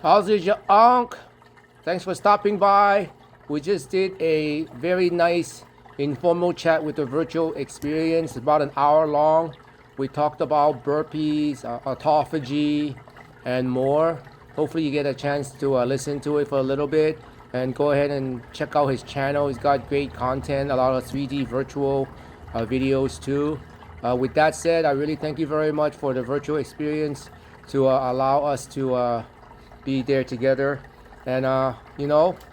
How's it, your Unc? Thanks for stopping by. We just did a very nice informal chat with the virtual experience, about an hour long. We talked about burpees, autophagy, and more. Hopefully, you get a chance to listen to it for a little bit and go ahead and check out his channel. He's got great content, a lot of 3D virtual videos too. With that said, I really thank you very much for the virtual experience to allow us to be there together. And,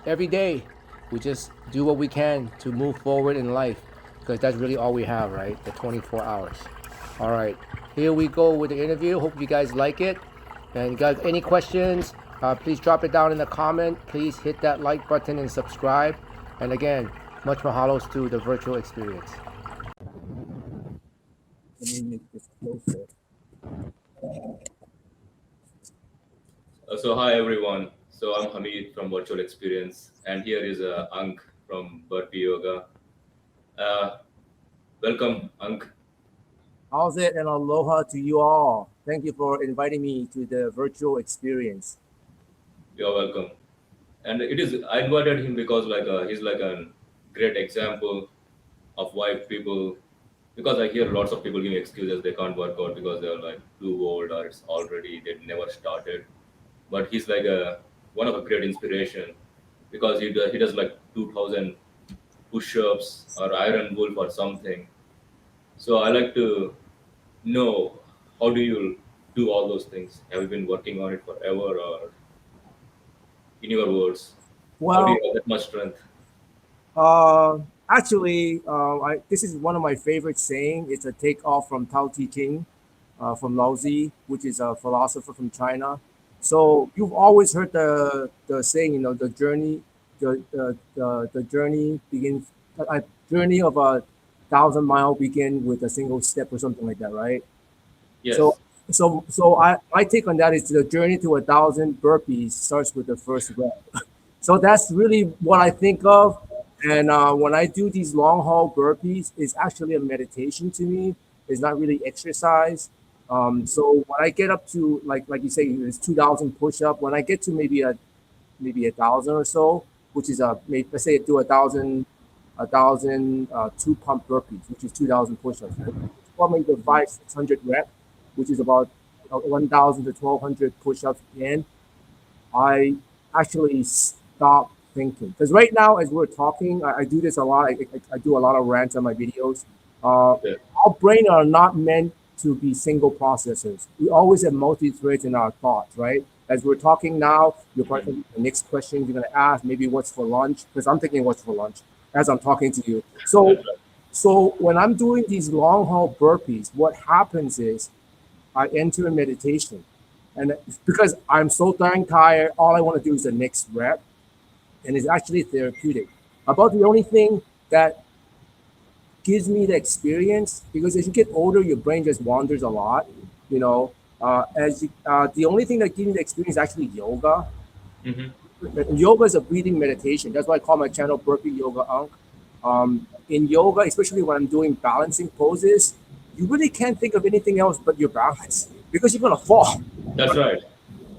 every day we just do what we can to move forward in life because that's really all we have, right? The 24 hours. All right, here we go with the interview. Hope you guys like it. And you guys, any questions, please drop it down in the comment. Please hit that like button and subscribe. And again, much mahalos to the virtual experience. Let me make this closer. So hi everyone. So I'm Hamid from Virtual Experience, and here is Ankh from BurpeeYoga. Welcome, Ankh. How's it, and aloha to you all. Thank you for inviting me to the virtual experience. You're welcome. And I invited him because he's like a great example of why people, because I hear lots of people giving excuses they can't work out because they're like too old or it's already they never started. But he's like one of a great inspiration because he does like 2,000 push-ups or iron wolf or something. So I like to know, how do you do all those things? Have you been working on it forever, or in your words, how do Well, you have that much strength? actually, this is one of my favorite saying. It's a takeoff from Tao Te Ching, from Laozi, which is a philosopher from China. So you've always heard the saying, the journey, the journey begins, a journey of 1,000 mile begin with a single step or something like that, right? So, Yes, so my take on that is the journey to 1,000 burpees starts with the first rep. So that's really what I think of. And when I do these long haul burpees, it's actually a meditation to me. It's not really exercise. So when I get up to like you say, it's 2,000 push up. When I get to maybe 1,000 or so, which is maybe, let's say I do 1,000 2 pump burpees, which is 2,000 push-ups. Right? Probably the 500-600 rep, which is about 1,000 to 1,200 push-ups. And I actually stop thinking because right now, as we're talking, I do this a lot. I do a lot of rants on my videos. okay. Our brain are not meant to be single processors. We always have multi-threads in our thoughts, right? As we're talking now, you're Mhm. probably the next question you're gonna ask, maybe what's for lunch, because I'm thinking what's for lunch as I'm talking to you. So, That's right. so when I'm doing these long haul burpees, what happens is I enter a meditation, and because I'm so darn tired, all I want to do is the next rep, and it's actually therapeutic. About the only thing that gives me the experience because as you get older, your brain just wanders a lot. You know, the only thing that gives me the experience is actually yoga. Hmm. Yoga is a breathing meditation. That's why I call my channel BurpeeYoga Uncle. In yoga, especially when I'm doing balancing poses, you really can't think of anything else but your balance because you're gonna fall. That's right.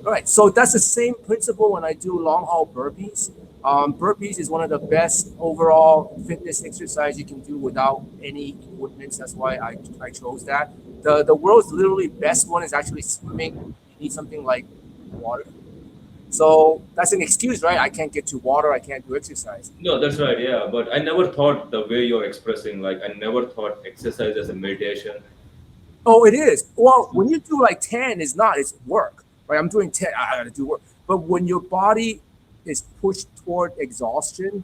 All right, so that's the same principle when I do long haul burpees. Burpees is one of the best overall fitness exercise you can do without any equipment. That's why I chose that. The world's literally best one is actually swimming. You need something like water. So that's an excuse, right? I can't get to water. I can't do exercise. No, that's right. Yeah, but I never thought the way you're expressing. Like I never thought exercise as a meditation. Oh, it is. Well, when you do like 10, it's not, it's work, right? I'm doing 10, I gotta do work. But when your body is pushed toward exhaustion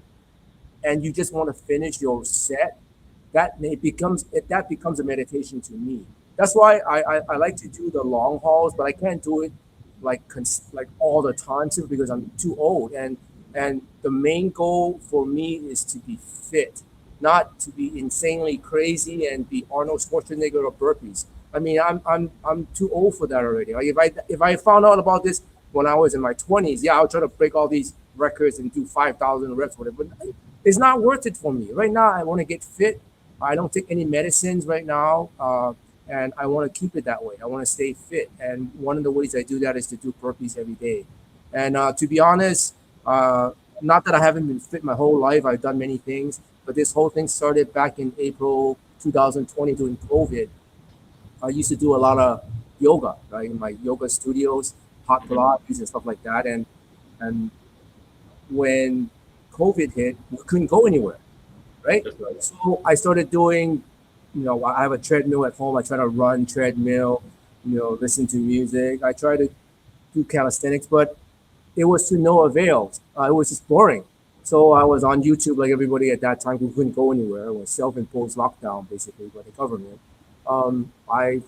and you just want to finish your set, that becomes a meditation to me. That's why I like to do the long hauls, but I can't do it like all the time simply because I'm too old. And the main goal for me is to be fit, not to be insanely crazy and be Arnold Schwarzenegger of burpees. I mean, I'm too old for that already. Like if I found out about this when I was in my 20s, yeah, I'll try to break all these records and do 5,000 reps, whatever. But it's not worth it for me right now. I want to get fit. I don't take any medicines right now, and I want to keep it that way. I want to stay fit, and one of the ways I do that is to do burpees every day. And to be honest, not that I haven't been fit my whole life. I've done many things, but this whole thing started back in April 2020 during COVID. I used to do a lot of yoga, right, in my yoga studios, hot Mhm. Pilates and stuff like that. And when COVID hit, we couldn't go anywhere, right? That's right. So I started doing, I have a treadmill at home. I try to run treadmill, listen to music. I try to do calisthenics, but it was to no avail. It was just boring. So I was on YouTube like everybody at that time who couldn't go anywhere. It was self-imposed lockdown basically by the government. I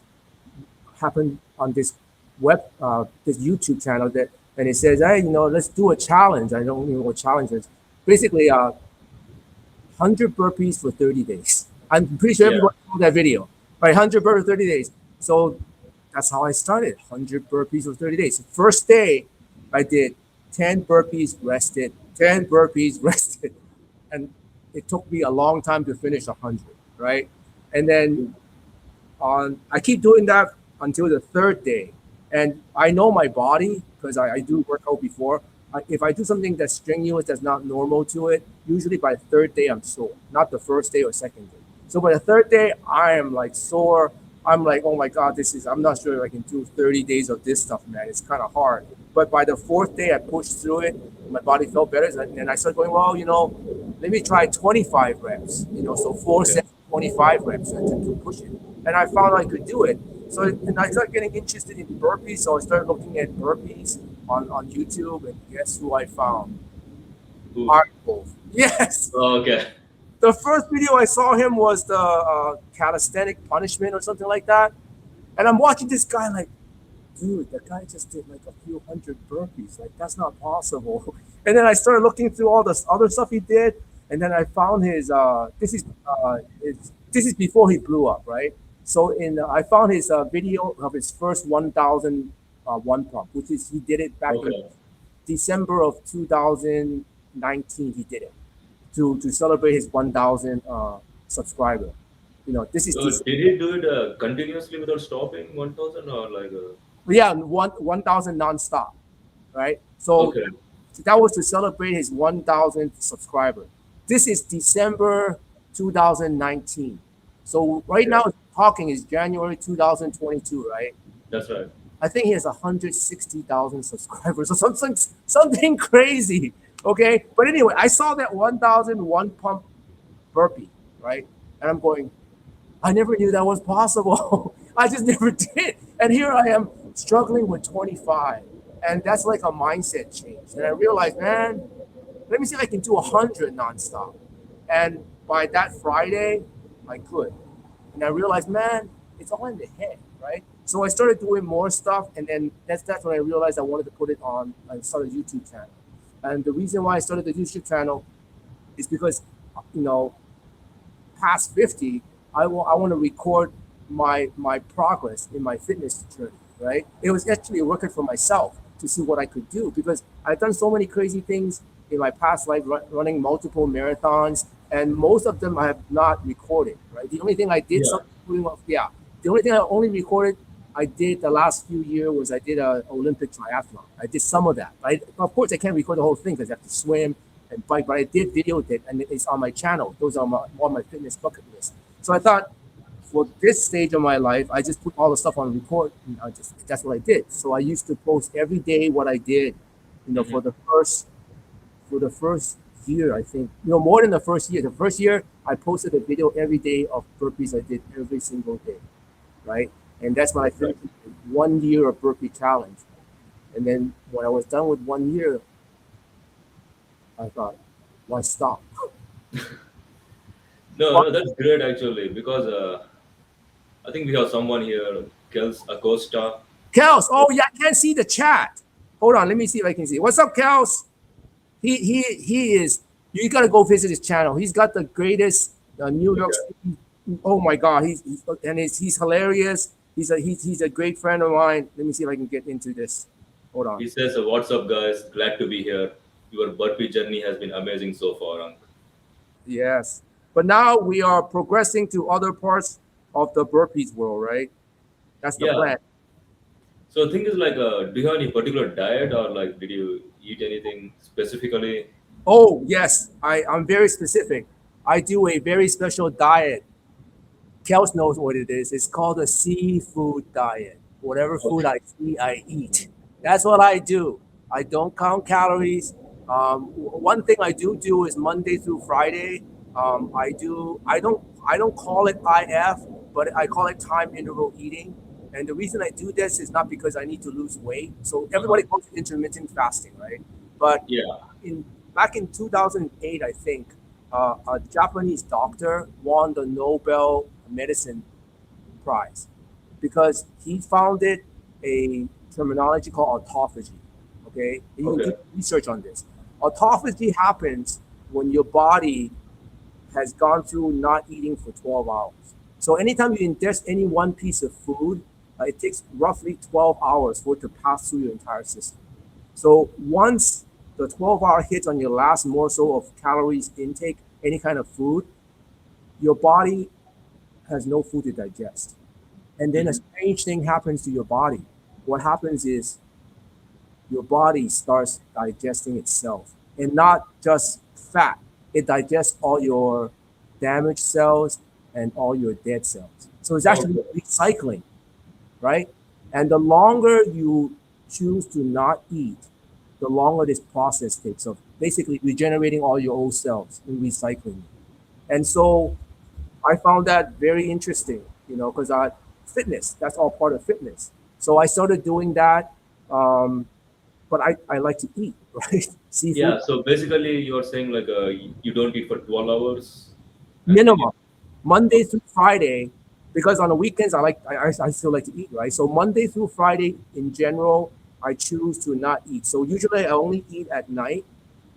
happened on this YouTube channel and it says, hey, let's do a challenge. I don't even know what challenge is. Basically, 100 burpees for 30 days. I'm pretty sure Yeah. everybody saw that video, right? 100 burpees for 30 days. So that's how I started. 100 burpees for 30 days. First day, I did 10 burpees, rested, 10 burpees, rested. And it took me a long time to finish 100, right? And then I keep doing that until the third day. And I know my body because I do work out before. If I do something that's strenuous, that's not normal to it, usually by the third day I'm sore, not the first day or second day. So by the third day, I am like sore. I'm like, oh my God, I'm not sure if I can do 30 days of this stuff, man. It's kind of hard. But by the fourth day, I pushed through it. My body felt better. And I started going, well, let me try 25 reps, so four Okay. sets, 25 reps to push it. And I found I could do it. So and I started getting interested in burpees. So I started looking at burpees on YouTube. And guess who I found? Cool. Uncle. Yes. Okay. The first video I saw him was the calisthenic punishment or something like that. And I'm watching this guy like, dude, the guy just did like a few hundred burpees. Like, that's not possible. And then I started looking through all this other stuff he did. And then I found this is before he blew up, right? So I found his video of his first 1,000 one pump, which is he did it back in Okay. December of 2019. He did it to celebrate his 1,000 subscriber. This is So December. did he do it continuously without stopping 1000 or like? Yeah, 1,000 nonstop, right? So Okay. that was to celebrate his 1,000th subscriber. This is December 2019. So right Yeah. now, talking is January 2022, right? That's right. I think he has 160,000 subscribers or something crazy. Okay, but anyway, I saw that 1,001 pump burpee, right? And I'm going, I never knew that was possible. I just never did. And here I am struggling with 25. And that's like a mindset change. And I realized, man, let me see if I can do 100 nonstop. And by that Friday, I could. And I realized, man, it's all in the head, right? So I started doing more stuff. And then that's when I realized I wanted to put it on. I started a YouTube channel. And the reason why I started the YouTube channel is because, you know, past 50, I want to record my progress in my fitness journey, right? It was actually a record for myself to see what I could do because I've done so many crazy things in my past life, running multiple marathons, and most of them I have not recorded, right? The only thing I did Yeah. the only thing I only recorded I did the last few years was I did an Olympic triathlon. I did some of that. Right? Of course, I can't record the whole thing because I have to swim and bike, but I did video it and it's on my channel. Those are on my fitness bucket list. So I thought for this stage of my life, I just put all the stuff on record. And that's what I did. So I used to post every day what I did, Mhm. for the first year, I think, more than the first year. The first year, I posted a video every day of burpees I did every single day, right? And that's when I Right. finished 1 year of burpee challenge. And then when I was done with 1 year, I thought, why stop? No, no, that's great actually because I think we have someone here, Kels Acosta. Kels, oh yeah, I can't see the chat. Hold on, let me see if I can see. What's up, Kels? He is. You gotta go visit his channel. He's got the greatest New York Okay. City. Oh my God, he's hilarious. He's a great friend of mine. Let me see if I can get into this. Hold on. He says, "What's up, guys? Glad to be here. Your burpee journey has been amazing so far, Uncle." Yes, but now we are progressing to other parts of the burpees world, right? That's the Yeah. plan. So the thing is like, do you have any particular diet, or like did you eat anything specifically? Oh, yes, I'm very specific. I do a very special diet. Kels knows what it is. It's called a seafood diet. Whatever food Okay. I see, I eat. That's what I do. I don't count calories. One thing I do is Monday through Friday. I do. I don't call it IF, but I call it time interval eating. And the reason I do this is not because I need to lose weight. So Uh-huh. everybody calls it intermittent fasting, right? But Yeah. in back in 2008, I think a Japanese doctor won the Nobel Medicine Prize because he founded a terminology called autophagy. Okay, and you can Okay. do research on this. Autophagy happens when your body has gone through not eating for 12 hours. So anytime you ingest any one piece of food, it takes roughly 12 hours for it to pass through your entire system. So once the 12-hour hits on your last morsel of calories intake, any kind of food, your body has no food to digest. And then a Hmm. strange thing happens to your body. What happens is your body starts digesting itself, and not just fat. It digests all your damaged cells and all your dead cells. So it's actually Okay. recycling, right? And the longer you choose to not eat, the longer this process takes of basically regenerating all your old cells and recycling. And so I found that very interesting, because fitness, that's all part of fitness. So I started doing that. Um, but I like to eat, right? Seafood Yeah. So basically, you're saying like, you don't eat for 12 hours, and then you. minimum, Monday through Friday, because on the weekends I still like to eat, right? So Monday through Friday in general, I choose to not eat. So usually I only eat at night.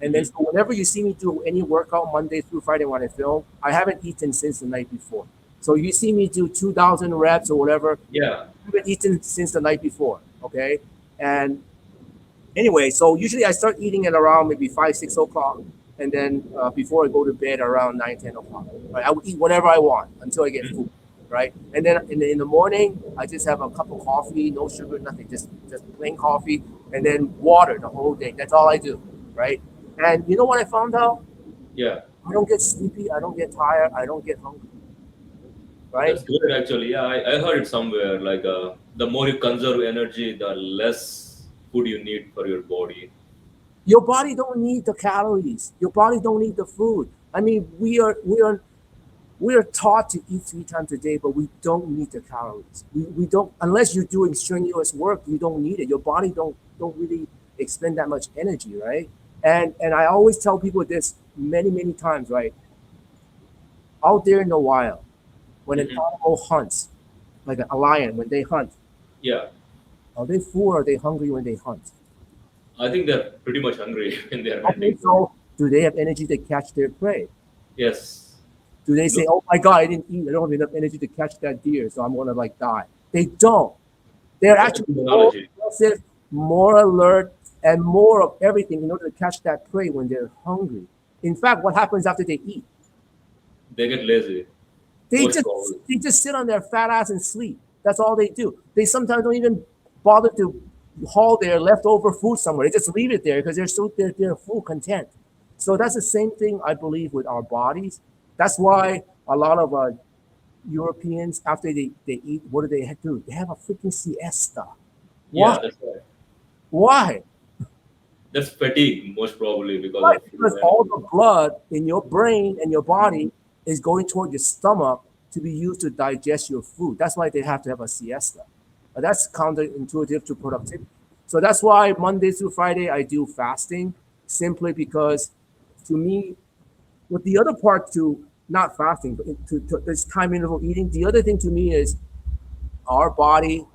And then Mhm. so whenever you see me do any workout Monday through Friday when I film, I haven't eaten since the night before. So you see me do 2,000 reps or whatever, Yeah. I haven't eaten since the night before. Okay. And anyway, so usually I start eating at around maybe 5, 6 o'clock, and then before I go to bed around 9, 10 o'clock. Right, I will eat whatever I want until I get Mhm. full. Right, and then in the morning I just have a cup of coffee, no sugar, nothing, just plain coffee, and then water the whole day. That's all I do. Right, and you know what I found out? Yeah. I don't get sleepy, I don't get tired, I don't get hungry. Right, That's good actually. Yeah, I heard it somewhere. Like, the more you conserve energy, the less food you need for your body. your body don't need the calories. Your body don't need the food. I mean, we are taught to eat 3 times a day, but we don't need the calories. We don't, unless you're doing strenuous work, you don't need it. Your body don't really expend that much energy, right? And I always tell people this many times, right? Out there in the wild, when an Hmm. animal hunts, like a lion, when they hunt, Yeah, are they full or are they hungry when they hunt? I think they're pretty much hungry when they're Okay, hunting. so do they have energy to catch their prey? Yes. Do they No say, "Oh my God, I didn't eat. I don't have enough energy to catch that deer, so I'm gonna like die"? They don't. They're That's a actually good more analogy. aggressive, more alert, and more of everything in order to catch that prey when they're hungry. In fact, what happens after they eat? They get lazy, They most just probably. they just sit on their fat ass and sleep. That's all they do. They sometimes don't even bother to haul their leftover food somewhere. They just leave it there because they're full content. So that's the same thing I believe with our bodies. That's why a lot of Europeans, after they eat, what do they do? They have a freaking siesta. Why? Yeah, that's right. Why? That's fatigue, most probably because Right, of food because and all everything. the blood in your brain and your body is going toward your stomach to be used to digest your food. That's why they have to have a siesta. That's counterintuitive to productivity. So that's why Monday through Friday I do fasting, simply because to me, with the other part to not fasting, but to this time interval eating, the other thing to me is our body.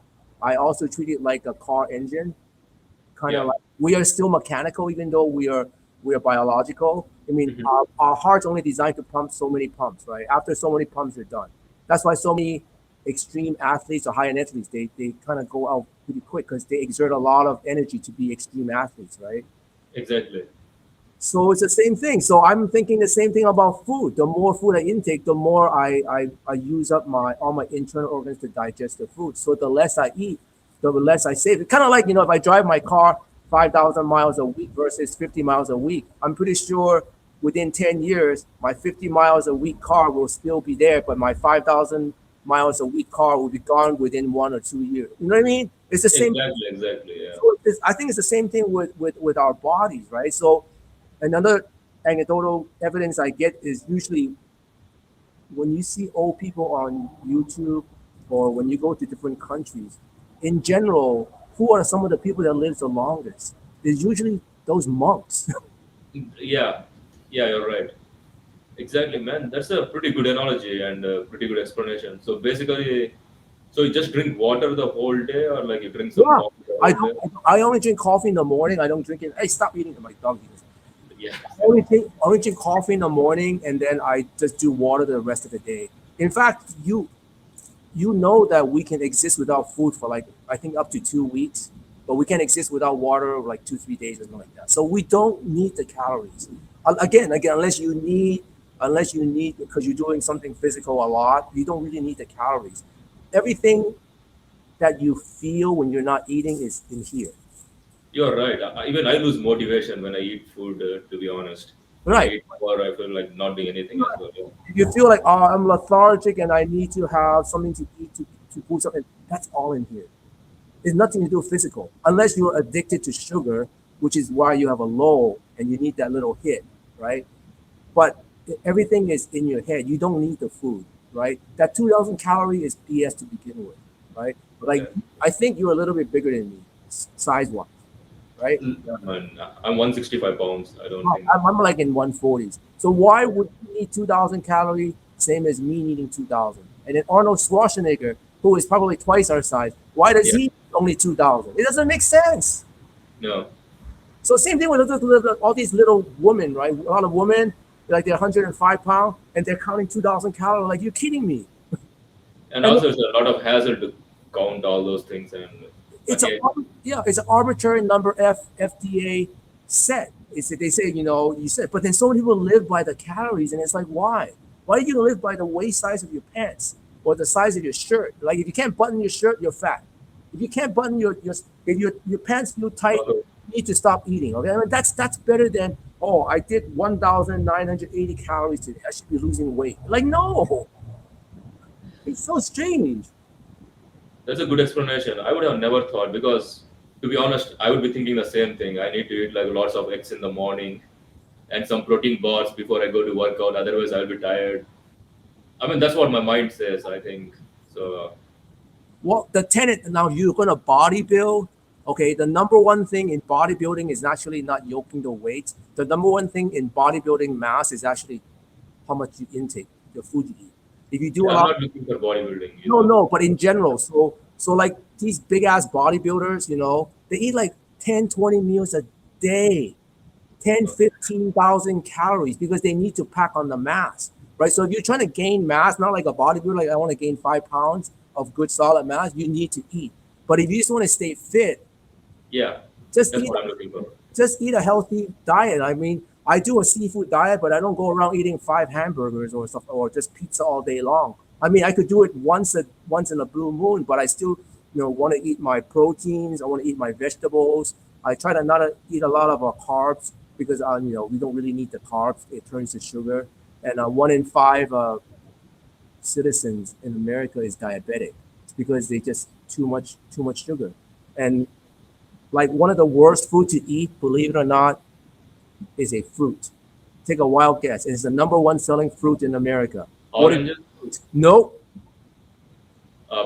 I also treat it like a car engine, kind of Yeah. like we are still mechanical, even though we are biological. I mean, Hmm. our heart's only designed to pump so many pumps, right? After so many pumps, you're done. That's why so many extreme athletes or high end athletes they kind of go out pretty quick because they exert a lot of energy to be extreme athletes, right? Exactly. So it's the same thing. So I'm thinking the same thing about food. The more food I intake, the more I use up my all my internal organs to digest the food. So the less I eat, the less I save. It's kind of like, if I drive my car 5,000 miles a week versus 50 miles a week, I'm pretty sure within 10 years, my 50 miles a week car will still be there, but my 5,000 miles a week car will be gone within 1 or 2 years. You know what I mean? It's the same. Exactly. Yeah. So I think it's the same thing with our bodies, right? So another anecdotal evidence I get is usually when you see old people on YouTube or when you go to different countries, in general, who are some of the people that live the longest? It's usually those monks. Yeah, you're right. Exactly, man. That's a pretty good analogy and a pretty good explanation. So basically, so you just drink water the whole day, or like you drink some Yeah, coffee the I whole day? don't. I only drink coffee in the morning. I don't drink it. Hey, stop eating my dog. Yeah. I only drink coffee in the morning, and then I just do water the rest of the day. In fact, you know that we can exist without food for like I think up to 2 weeks, but we can exist without water like 2 3 days or something like that. So we don't need the calories. Again, unless you need because you're doing something physical a lot, you don't really need the calories. Everything that you feel when you're not eating is in here. You're right. Even I lose motivation when I eat food, to be honest. When I Right. eat more, I feel like not doing anything as well. Yeah. If you feel like, oh, I'm lethargic and I need to have something to eat to boost up, and that's all in here. It's nothing to do with physical, unless you're addicted to sugar, which is why you have a low and you need that little hit, right? But everything is in your head. You don't need the food, right? That 2,000 calorie is BS to begin with, right? Like, Okay. I think you're a little bit bigger than me, size wise, right? Yeah, man. I'm 165 pounds. I don't think. I'm like in 140s. So why would you need 2,000 calorie, same as me needing 2,000? And then Arnold Schwarzenegger, who is probably twice our size, why does Yeah. he need only 2,000? It doesn't make sense. No. So same thing with all these little women, right? A lot of women, like they're 105 pounds and they're counting 2,000 calories. Like, you're kidding me. And And also, it's a lot of hassle to count all those things. And it's again, it's an arbitrary number FDA set. They say, you said, but then so many people live by the calories, and it's like, why? Why do you live by the waist size of your pants or the size of your shirt? Like, if you can't button your shirt, you're fat. If you can't button your pants feel tight, also, you need to stop eating. Okay, I mean, that's better than, oh, I did 1,980 calories today, I should be losing weight. Like, no, it's so strange. that's a good explanation. I would have never thought because, to be honest, I would be thinking the same thing. I need to eat like lots of eggs in the morning and some protein bars before I go to workout. Otherwise, I'll be tired. I mean, that's what my mind says, I think. So, Well, the tenet now, you're going to bodybuild. Okay, the number one thing in bodybuilding is actually not yoking the weights. The number one thing in bodybuilding mass is actually how much you intake, the food you eat. If you do a yeah, I'm lot, not looking for bodybuilding. no, but in general, so like these big ass bodybuilders, they eat like 10, 20 meals a day, 10, 15,000 calories because they need to pack on the mass, right? So if you're trying to gain mass, not like a bodybuilder, like I want to gain 5 pounds of good solid mass, you need to eat. But if you just want to stay fit, Yeah, just that's eat what I'm looking for. just eat a healthy diet. I mean, I do a seafood diet, but I don't go around eating 5 hamburgers or stuff or just pizza all day long. I mean, I could do it once in a blue moon, but I still, want to eat my proteins. I want to eat my vegetables. I try to not eat a lot of carbs because we don't really need the carbs. It turns to sugar, and 1 in 5 citizens in America is diabetic. It's because they just too much sugar, and like one of the worst food to eat, believe it or not, is a fruit. Take a wild guess. It's the number one selling fruit in America. What is Oranges, it? Nope.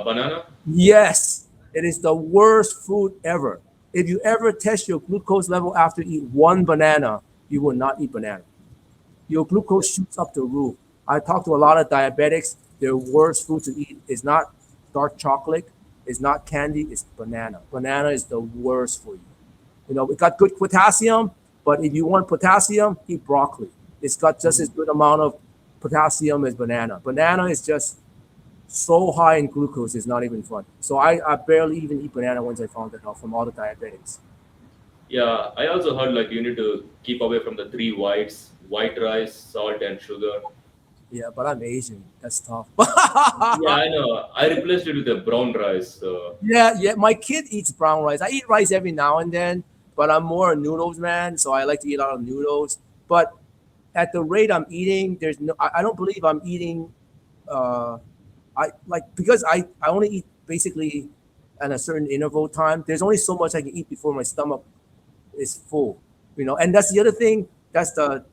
banana. Yes, it is the worst food ever. If you ever test your glucose level after you eat one banana, you will not eat banana. Your glucose shoots up the roof. I talk to a lot of diabetics. Their worst food to eat is not dark chocolate, it's not candy, it's banana. Banana is the worst for you. It got good potassium, but if you want potassium, eat broccoli. It's got just as good amount of potassium as banana. Banana is just so high in glucose, it's not even fun. So I barely even eat banana once I found it out from all the diabetics. Yeah, I also heard like you need to keep away from the three whites: white rice, salt, and sugar. Yeah, but I'm Asian. That's tough. Yeah, I know. I replaced it with a brown rice. So Yeah, yeah. My kid eats brown rice. I eat rice every now and then, but I'm more a noodles man, so I like to eat a lot of noodles. But at the rate I'm eating, there's no. I don't believe I'm eating. Uh, I like because I only eat basically at a certain interval time. There's only so much I can eat before my stomach is full, And that's the other thing. That's the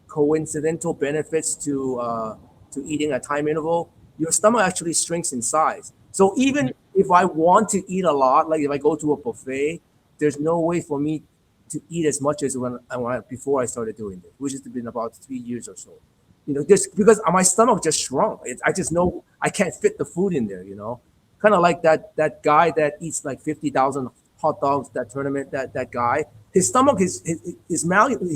coincidental benefits to eating a time interval. Your stomach actually shrinks in size. So even if I want to eat a lot, like if I go to a buffet, there's no way for me to eat as much as when before I started doing this, which has been about 3 years or so. Just because my stomach just shrunk. I just know I can't fit the food in there. Kind of like that guy that eats like 50,000 hot dogs. That tournament, that guy, his stomach is malleable.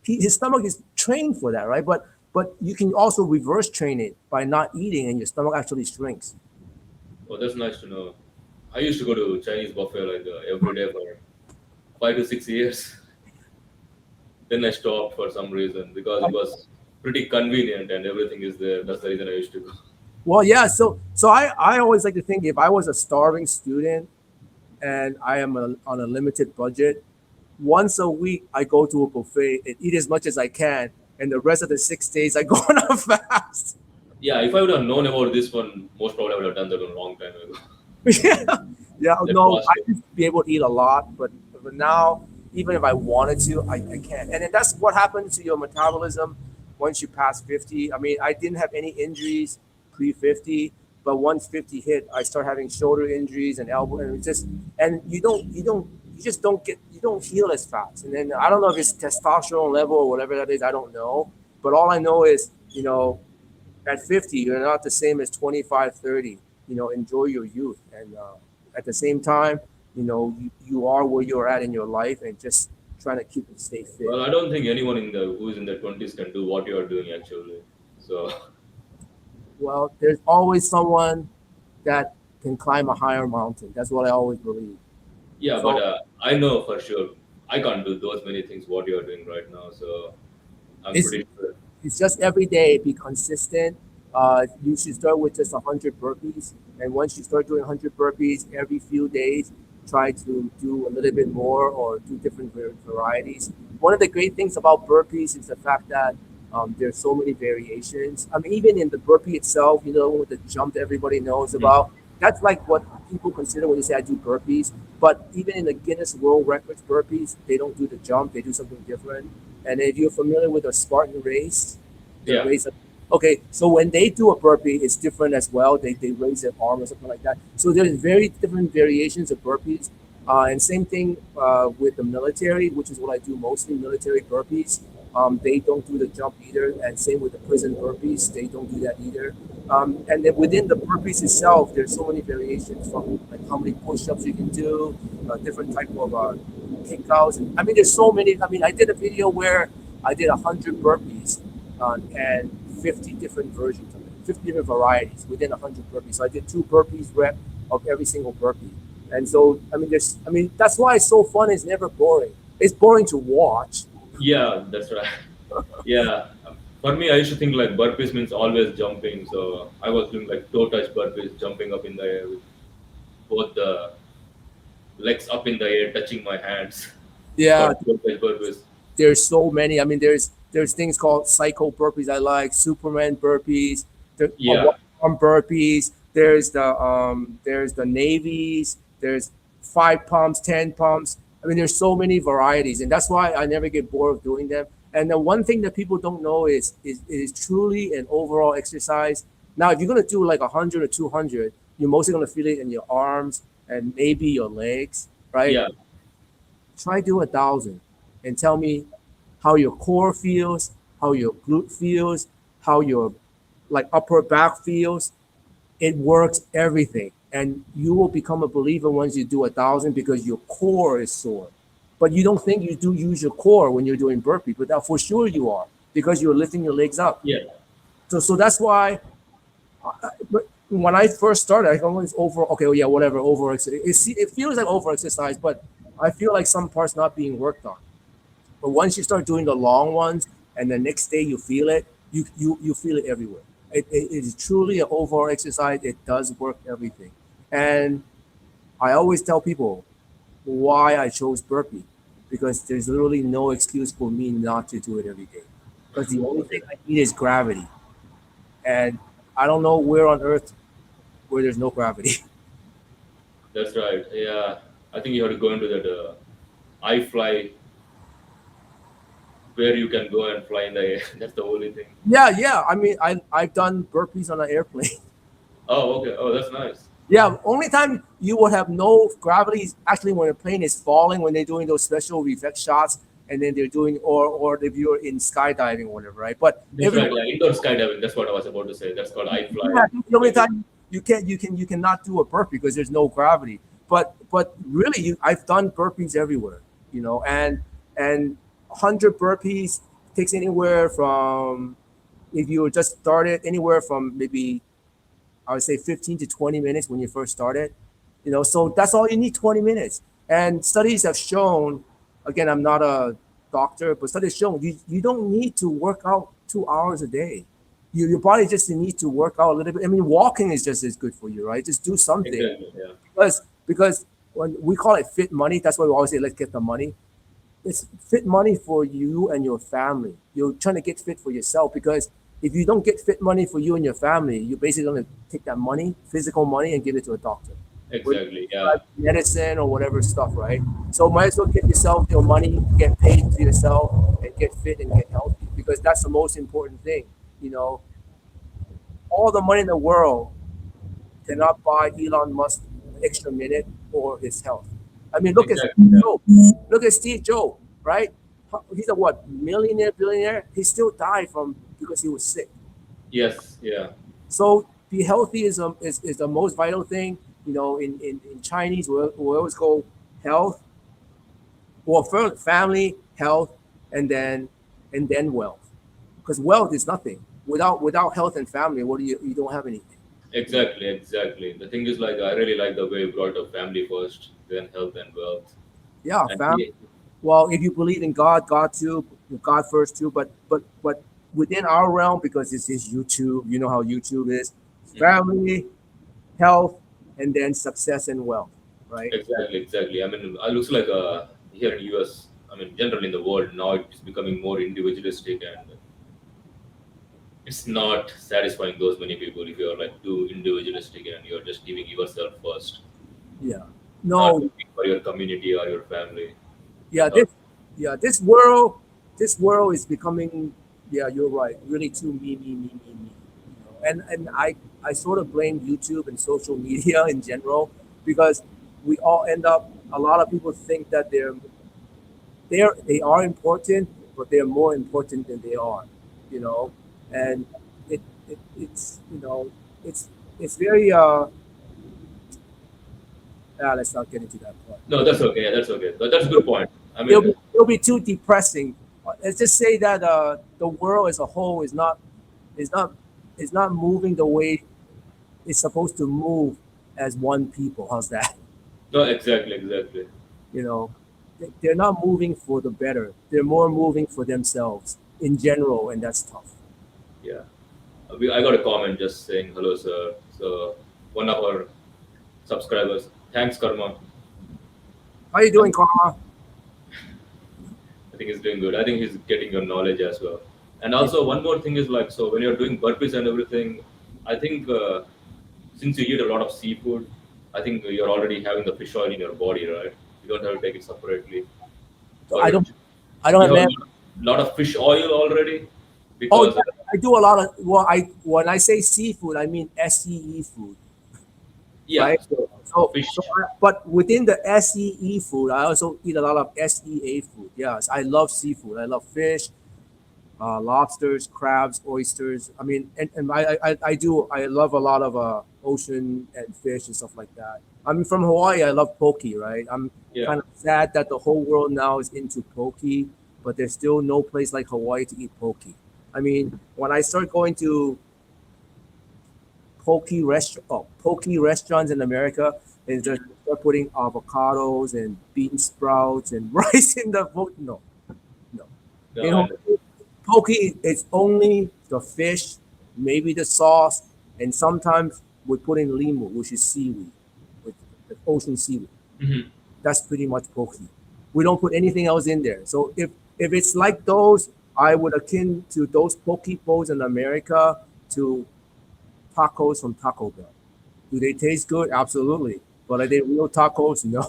His stomach is trained for that, right? But you can also reverse train it by not eating, and your stomach actually shrinks. oh, that's nice to know. I used to go to Chinese buffet like every day for 5 to 6 years. Then I stopped for some reason because it was pretty convenient and everything is there. That's the reason I used to go. Well, yeah. So I always like to think if I was a starving student and I am on a limited budget, once a week I go to a buffet and eat as much as I can, and the rest of the 6 days I go on a fast. Yeah, if I would have known about this one, most probably I would have done that a long time ago. Yeah, yeah. That No, was I used to be able to eat a lot, but now even if I wanted to, I can't. And then that's what happens to your metabolism once you pass 50. I mean, I didn't have any injuries pre 50, but once 50 hit, I start having shoulder injuries and elbow, and it's just and you just don't heal as fast. And then I don't know if it's testosterone level or whatever that is. I don't know, but all I know is at 50, you're not the same as 25, 30. Enjoy your youth. And at the same time, you are where you're at in your life and just trying to keep it stay fit. Well, I don't think anyone in the who is in their 20s can do what you are doing actually. So Well, there's always someone that can climb a higher mountain. That's what I always believe. yeah, but So I know for sure I can't do those many things what you are doing right now. So I'm it's pretty sure. it's just every day, be consistent. You should start with just 100 burpees. And once you start doing 100 burpees every few days, try to do a little bit more or do different varieties. One of the great things about burpees is the fact that there's so many variations. I mean, even in the burpee itself, with the jump that everybody knows about, that's like what people consider when they say I do burpees. But even in the Guinness World Records burpees, they don't do the jump, they do something different. And if you're familiar with a Spartan race, the Yeah, race. Okay, so when they do a burpee, it's different as well. They raise their arm or something like that. So there's very different variations of burpees. And same thing with the military, which is what I do mostly, military burpees. They don't do the jump either. And same with the prison burpees, they don't do that either. And then within the burpees itself, there's so many variations from like how many push-ups you can do, different type of kickouts. I mean, there's so many. I mean, I did a video where I did 100 burpees and 50 different versions of it, 50 different varieties within 100 burpees. So I did 2 burpees rep of every single burpee. And so, that's why it's so fun. It's never boring. It's boring to watch. yeah, that's right. Yeah, for me, I used to think like burpees means always jumping. So I was doing like toe touch burpees, jumping up in the air with both the legs up in the air, touching my hands for Yeah, toe touch burpees. there's so many. I mean, there's things called psycho burpees I like, Superman burpees, the Yeah, one arm burpees. There's the navies. There's 5 pumps, 10 pumps. I mean, there's so many varieties, and that's why I never get bored of doing them. And the one thing that people don't know is truly an overall exercise. Now, if you're gonna do like 100 or 200, you're mostly gonna feel it in your arms and maybe your legs, right? yeah, Try do 1,000 and tell me how your core feels, how your glute feels, how your like upper back feels. It works everything. And you will become a believer once you do 1,000 because your core is sore. But you don't think you do use your core when you're doing burpee, but that for sure you are because you're lifting your legs up. yeah, So that's why but when I first started, I always over okay, oh yeah, whatever, over it feels like over exercise, but I feel like some parts not being worked on. But once you start doing the long ones and the next day you feel it, you feel it everywhere. It is truly an overall exercise. It does work everything. And I always tell people why I chose burpee, because there's literally no excuse for me not to do it every day. Because the only Okay, thing I need is gravity, and I don't know where on earth where there's no gravity. that's right. Yeah, I think you have to go into that I fly where you can go and fly in the air. That's the only thing. Yeah. I mean, I've done burpees on an airplane. Oh, okay. Oh, that's nice. Yeah, only time you would have no gravity is actually when a plane is falling, when they're doing those special reflex shots, and then they're doing, or if you're in skydiving or whatever, right? But That's every right. Yeah, indoor skydiving. That's what I was about to say. That's called I fly. yeah, the only time you cannot do a burpee because there's no gravity. But really, I've done burpees everywhere, and 100 burpees takes anywhere from, if you just started, anywhere from maybe I would say 15 to 20 minutes when you first started. So that's all you need, 20 minutes. And studies have shown, again, I'm not a doctor, but studies have shown you don't need to work out 2 hours a day. Your body just needs to work out a little bit. I mean, walking is just as good for you, right? Just do something. Exactly. Yeah. Because when we call it fit money, that's why we always say, let's get the money. It's fit money for you and your family. You're trying to get fit for yourself, because if you don't get fit money for you and your family, you're basically going to take that money, physical money, and give it to a doctor, with Exactly. Yeah. like medicine or whatever stuff, right? So might as well get yourself your money, get paid to yourself, and get fit and get healthy, because that's the most important thing. You know, all the money in the world cannot buy Elon Musk an extra minute or his health. I mean, look at Exactly. Steve Yeah. Jobs. Look at Steve Jobs, right? He's a what, millionaire, billionaire? He still died from because he was sick. Yes. Yeah. So be healthy is the most vital thing. In Chinese, we always go health, well, first family, health, and then wealth. Because wealth is nothing without health and family. What do you don't have anything. Exactly. Exactly. The thing is, like, I really like the way you brought up family first, then health and wealth. Yeah, And family. Well, if you believe in God, God too, God first too. But within our realm, because this is YouTube, you know how YouTube is: Mhm. family, health, and then success and wealth, right? Exactly. Exactly. I mean, it looks like here in US. I mean, generally in the world now, it's becoming more individualistic, and it's not satisfying those many people if you're like too individualistic and you're just giving yourself first, Yeah. not No. looking for your community or your family. Yeah. Not, This world is becoming. Yeah, you're right. Really, too me. And I sort of blame YouTube and social media in general, because we all end up. A lot of people think that they are important, but they're more important than they are. You know, and it's it's very let's not get into that part. no, that's okay. Yeah, that's okay. But that's a good point. I It'll mean, be it'll be too depressing. Let's just say that the world as a whole is not is not moving the way it's supposed to move as one people. How's that? no, exactly, exactly. You know, they're not moving for the better. They're more moving for themselves in general, and that's tough. Yeah. I got a comment just saying hello, sir. So one of our subscribers, thanks, Karma. How you I doing, Karma? think he's doing good. I think he's getting your knowledge as well. And also, one more thing is like, so when you're doing burpees and everything, I think since you eat a lot of seafood, I think you're already having the fish oil in your body, right? You don't have to take it separately. So Or I don't you have have man. a lot of fish oil already Oh because yeah, I do a lot of. Well, I when I say seafood, I mean SEE food, yeah, right? so So fish. but within the SEE food, I also eat a lot of SEA food. Yes, I love seafood. I love fish, lobsters, crabs, oysters. I mean, and I love a lot of ocean and fish and stuff like that. I'm from Hawaii. I love poke, right? I'm Yeah, kind of sad that the whole world now is into poke, but there's still no place like Hawaii to eat poke. I mean, when I start going to poke restaurants in America, and just start putting avocados and bean sprouts and rice in the poke. No, no. no, You I know, understand. poke is only the fish, maybe the sauce, and sometimes we put in limu, which is seaweed, with the ocean seaweed. Mhm. That's pretty much poke. We don't put anything else in there. So if it's like those, I would akin to those poke bowls in America to tacos from Taco Bell. Do they taste good? Absolutely. But are they real tacos? No.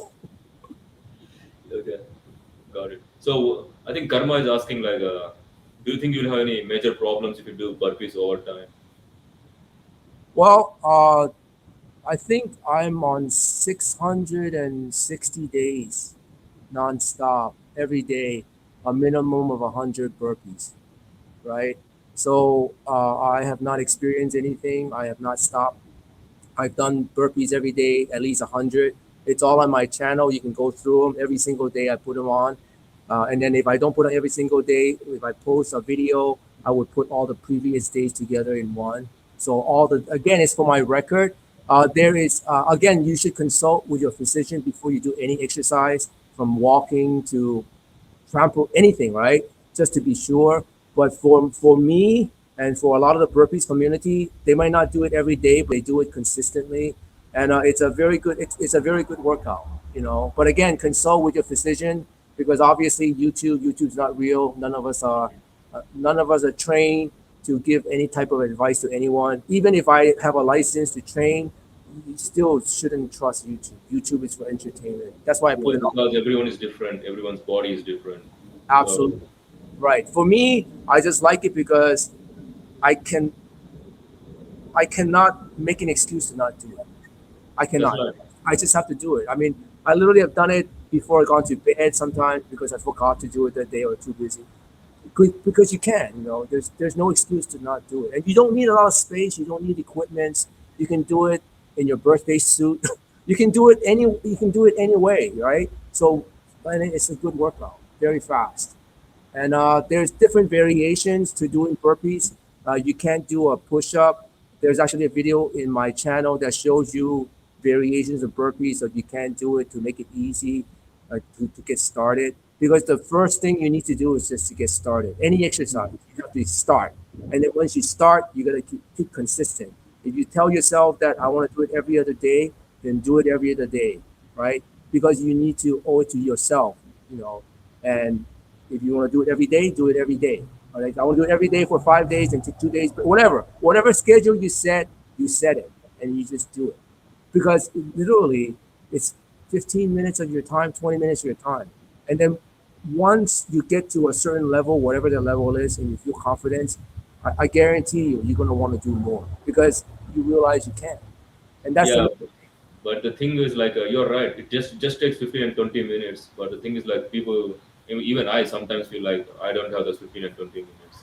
Okay, got it. So I think Karma is asking like, do you think you'll have any major problems if you do burpees over time? Well, I think I'm on 660 days nonstop every day, a minimum of 100 burpees, right? So I have not experienced anything. I have not stopped. I've done burpees every day, at least 100. It's all on my channel. You can go through them every single day. I put them on. And then if I don't put it every single day, if I post a video, I would put all the previous days together in one. So again, it's for my record. There is, again, you should consult with your physician before you do any exercise, from walking to trample, anything, right? Just to be sure. But for me and for a lot of the burpees community, they might not do it every day, but they do it consistently, and it's a very good it's a very good workout, you know. But again, consult with your physician, because obviously YouTube's not real. None of us are trained to give any type of advice to anyone. Even if I have a license to train, you still shouldn't trust YouTube. YouTube is for entertainment. That's why I put Yeah, it on. because everyone is different, everyone's body is different. So Absolutely. Right. For me, I just like it because I can I cannot make an excuse to not do it. I that's cannot. right. I just have to do it. I mean, I literally have done it before I gone to bed sometimes because I forgot to do it that day or too busy. Because you can, you know, there's no excuse to not do it. And you don't need a lot of space, you don't need equipment. You can do it in your birthday suit. You can do it any way, right? So and it's a good workout, very fast. And there's different variations to doing burpees. You can't do a push up. There's actually a video in my channel that shows you variations of burpees, so you can do it to make it easy to get started. Because the first thing you need to do is just to get started. Any exercise, you have to start. And then once you start, you got to keep consistent. If you tell yourself that I want to do it every other day, then do it every other day, right? Because you need to owe it to yourself, you know. And if you want to do it every day, do it every day. All right? I want to do it every day for 5 days and take 2 days, but whatever schedule you set it, and you just do it. Because literally, it's 15 minutes of your time, 20 minutes of your time, and then once you get to a certain level, whatever the level is, and you feel confidence, I guarantee you're going to want to do more because you realize you can. And that's Yeah, the but the thing is like, you're right, it just takes 15 and 20 minutes. But the thing is like, people, even I sometimes feel like I don't have those 15 and 20 minutes.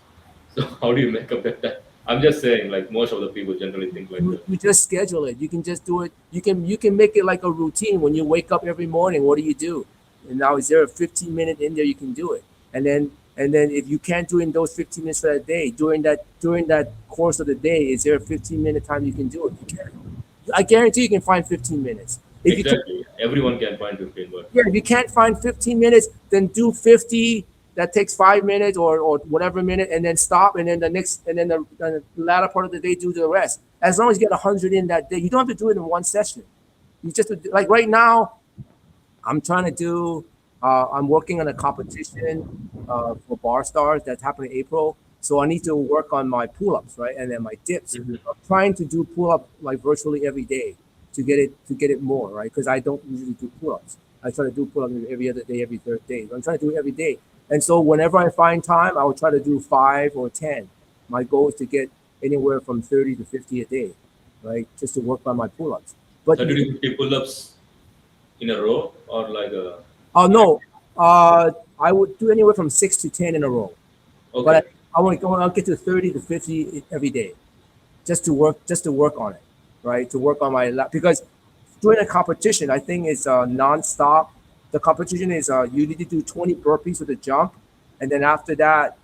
So how do you make up that time? I'm just saying, like, most of the people generally think like that. you just schedule it. You can just do it. You can make it like a routine. When you wake up every morning, what do you do? And now is there a 15-minute in there you can do it? And then if you can't do it in those 15 minutes for that day, during that course of the day, is there a 15-minute time you can do it? You can. I guarantee you can find 15 minutes. If you can, Exactly, everyone can find 15, but yeah, if you can't find 15 minutes, then do 50. That takes 5 minutes or whatever minute, and then stop, and then the latter part of the day do the rest. As long as you get 100 in that day, you don't have to do it in one session. You just like right now, I'm trying to do. I'm working on a competition for Bar Stars that's happening in April. So I need to work on my pull-ups, right, and then my dips. Mhm. I'm trying to do pull-up like virtually every day to get it more, right? Because I don't usually do pull-ups. I try to do pull-ups every other day, every third day. I'm trying to do it every day. And so whenever I find time, I will try to do 5 or 10. My goal is to get anywhere from 30 to 50 a day, right? Just to work on my pull-ups. But 30 to 50 pull-ups in a row, or like a oh no, I would do anywhere from 6 to 10 in a row. okay. But I want to go. I'll get to 30 to 50 every day, just to work on it, right? To work on my because during a competition, I think it's non-stop. The competition is you need to do 20 burpees with a jump, and then after that,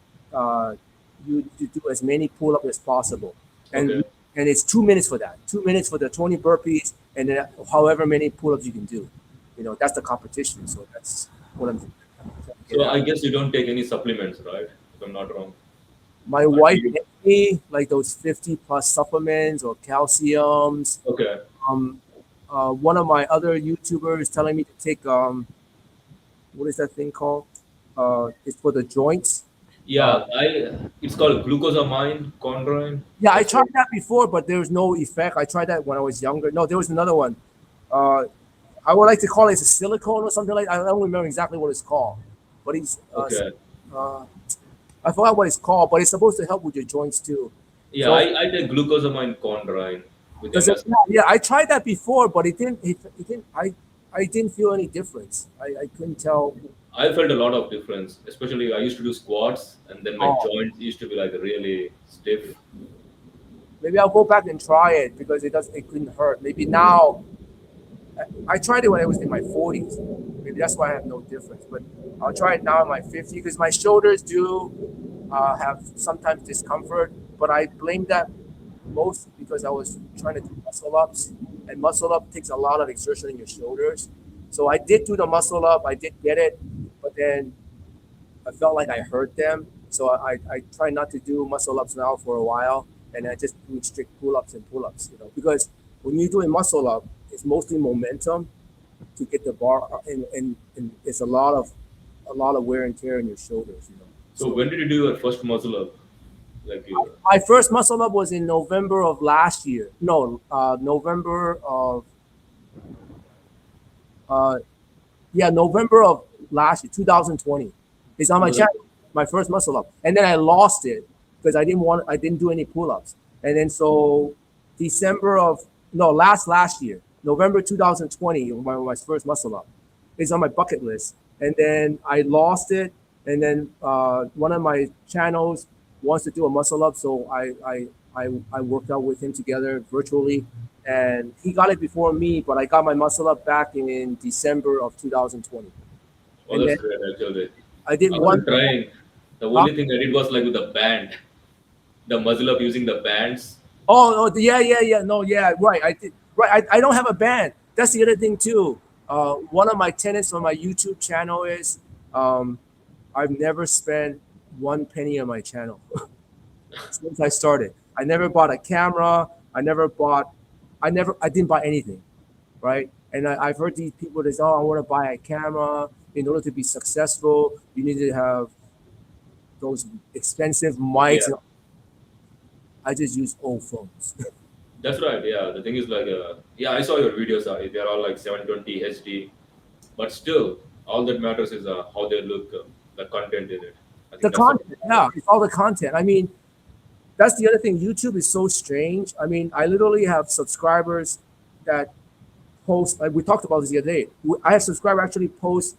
you do as many pull-ups as possible, and Okay. and it's 2 minutes for that. 2 minutes for the 20 burpees, and then however many pull-ups you can do. You know, that's the competition. So that's what I'm trying to get So at. I guess you don't take any supplements, right? If I'm not wrong. My wife gave me like those 50 plus supplements or calciums. Okay. One of my other YouTubers telling me to take what is that thing called? It's for the joints. Yeah, it's called glucosamine chondroin. Yeah, I That's what. tried that before, but there was no effect. I tried that when I was younger. No, there was another one. Uh, I would like to call it a silicone or something like that. I don't remember exactly what it's called, but Okay. uh, I forgot what it's called. But it's supposed to help with your joints too. Yeah, So I take glucosamine chondroin with does it? MS. Yeah, I tried that before, but it didn't. It didn't. I didn't feel any difference. I couldn't tell. I felt a lot of difference, especially I used to do squats and then my Oh, joints used to be like really stiff. maybe I'll go back and try it because it does. It couldn't hurt. Maybe now I tried it when I was in my 40s. Maybe that's why I have no difference. But I'll try it now in my 50s because my shoulders do have sometimes discomfort. But I blame that most because I was trying to do muscle ups, and muscle up takes a lot of exertion in your shoulders. So I did do the muscle up. I did get it, but then I felt like I hurt them. So I try not to do muscle ups now for a while, and I just do strict pull ups and pull ups. Because when you're doing muscle up, it's mostly momentum to get the bar, and it's a lot of wear and tear in your shoulders. So So when did you do your first muscle up? Like you, my first muscle up was in November of last year. No, November of uh, yeah, November of last year, 2020. It's on my channel, my first muscle up, and then I lost it because I didn't do any pull ups, and then so December of no last year, November 2020, my first muscle up. It's on my bucket list, and then I lost it, and then one of my channels wants to do a muscle up, so I worked out with him together virtually, and he got it before me, but I got my muscle up back in December of 2020, oh, and then that's great actually. I did I one. was trying. The Huh? only thing I did was like with the band, the muzzle up using the bands. Oh, yeah. No, yeah, right. I did. Right. I don't have a band. That's the other thing too. One of my tenets on my YouTube channel is um, I've never spent one penny on my channel since I started. I never bought a camera. I didn't buy anything, right? And I've heard these people that say, "Oh, I want to buy a camera in order to be successful. You need to have those expensive mics." Yeah, And I just use old phones. that's right. Yeah, the thing is like, yeah, I saw your videos. They're all like 720 HD, but still, all that matters is how they look, the content in it. I The think that's the content, yeah, it's all the content. I mean, that's the other thing. YouTube is so strange. I mean, I literally have subscribers that post. Like we talked about this the other day. I have subscribers actually post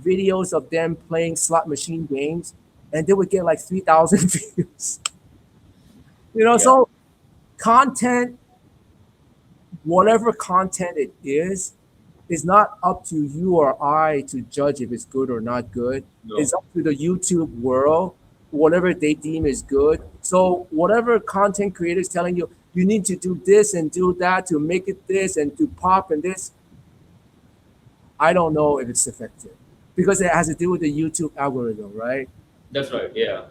videos of them playing slot machine games, and they would get like 3,000 views. yeah, So content, whatever content it is not up to you or I to judge if it's good or not good. It's no, up to the YouTube world, whatever they deem is good. So whatever content creator is telling you, you need to do this and do that to make it this and to pop and this, I don't know if it's effective because it has to do with the YouTube algorithm, right? that's right. Yeah,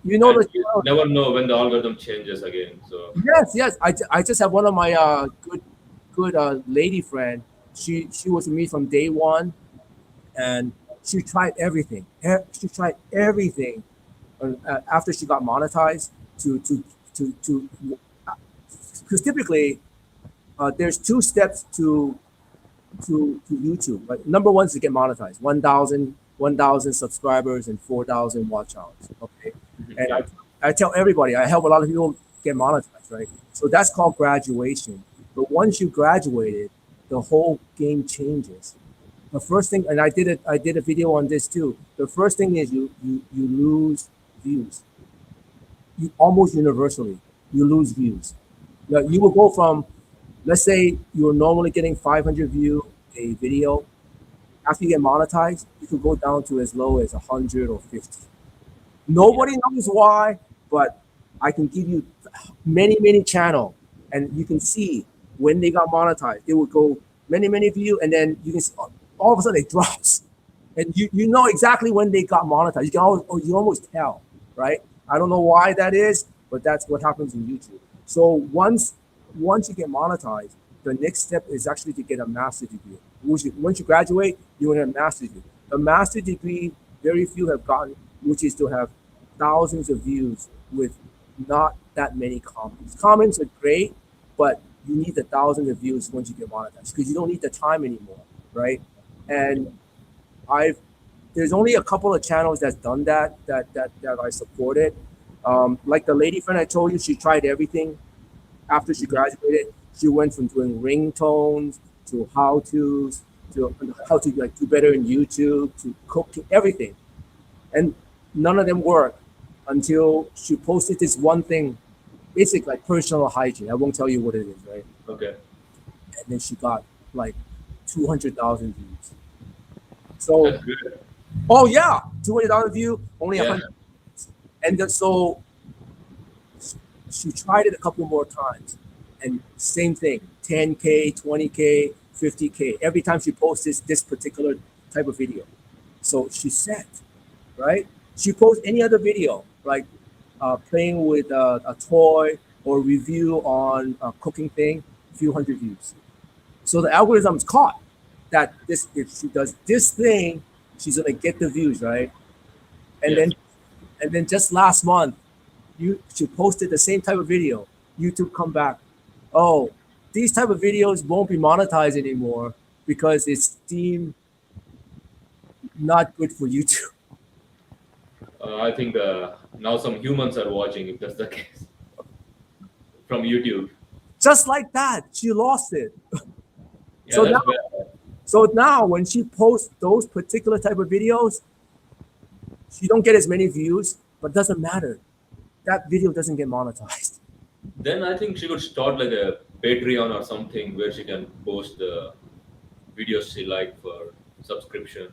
You know and the you never know when the algorithm changes again. So yes. I just have one of my good lady friend. She was with me from day one, and she tried everything. She tried everything after she got monetized to because typically there's two steps to YouTube. Like number one is to get monetized, 1,000 subscribers and 4,000 watch hours. Okay, and yeah, I tell everybody I help a lot of people get monetized, right? So that's called graduation. But once you graduated, the whole game changes. The first thing, and I did a video on this too. The first thing is you lose views. You almost universally you lose views. You will go from, let's say you're normally getting 500 view a video. After you get monetized, you could go down to as low as 100 or 50. yeah, Nobody knows why, but I can give you many channel, and you can see when they got monetized. It would go many view, and then you can see all of a sudden it drops, and you know exactly when they got monetized. You can always, or you almost tell, right? I don't know why that is, but that's what happens in YouTube. So once you get monetized, the next step is actually to get a master's degree. Once you graduate, you want a master's degree. The master's degree, very few have gotten, which is to have thousands of views with not that many comments. Comments are great, but you need the thousands of views once you get monetized because you don't need the time anymore, right? And I've there's only a couple of channels that's done that I supported. Like the lady friend I told you, she tried everything after she graduated. She went from doing ringtones to how-tos to how to like do better in YouTube to cooking, everything, and none of them worked until she posted this one thing, basically like personal hygiene. I won't tell you what it is, right? Okay. And then she got like 200,000 views. So, That's good. oh yeah, 200,000 view, only Yeah. 100. And then, so she tried it a couple more times, and same thing, 10K, 20K, 50K. Every time she posts this particular type of video. So she set, right? She posts any other video, like playing with a toy or review on a cooking thing, few hundred views. So the algorithm's caught that this if she does this thing, she's gonna get the views, right? And Yes. then just last month, she posted the same type of video. YouTube come back, oh, these type of videos won't be monetized anymore because it's deemed not good for YouTube. I think now some humans are watching, if that's the case, from YouTube. Just like that, she lost it. Yeah, So that's now, bad. so now when she posts those particular type of videos, she don't get as many views, but doesn't matter. That video doesn't get monetized. Then I think she could start like a Patreon or something where she can post the videos she like for subscription.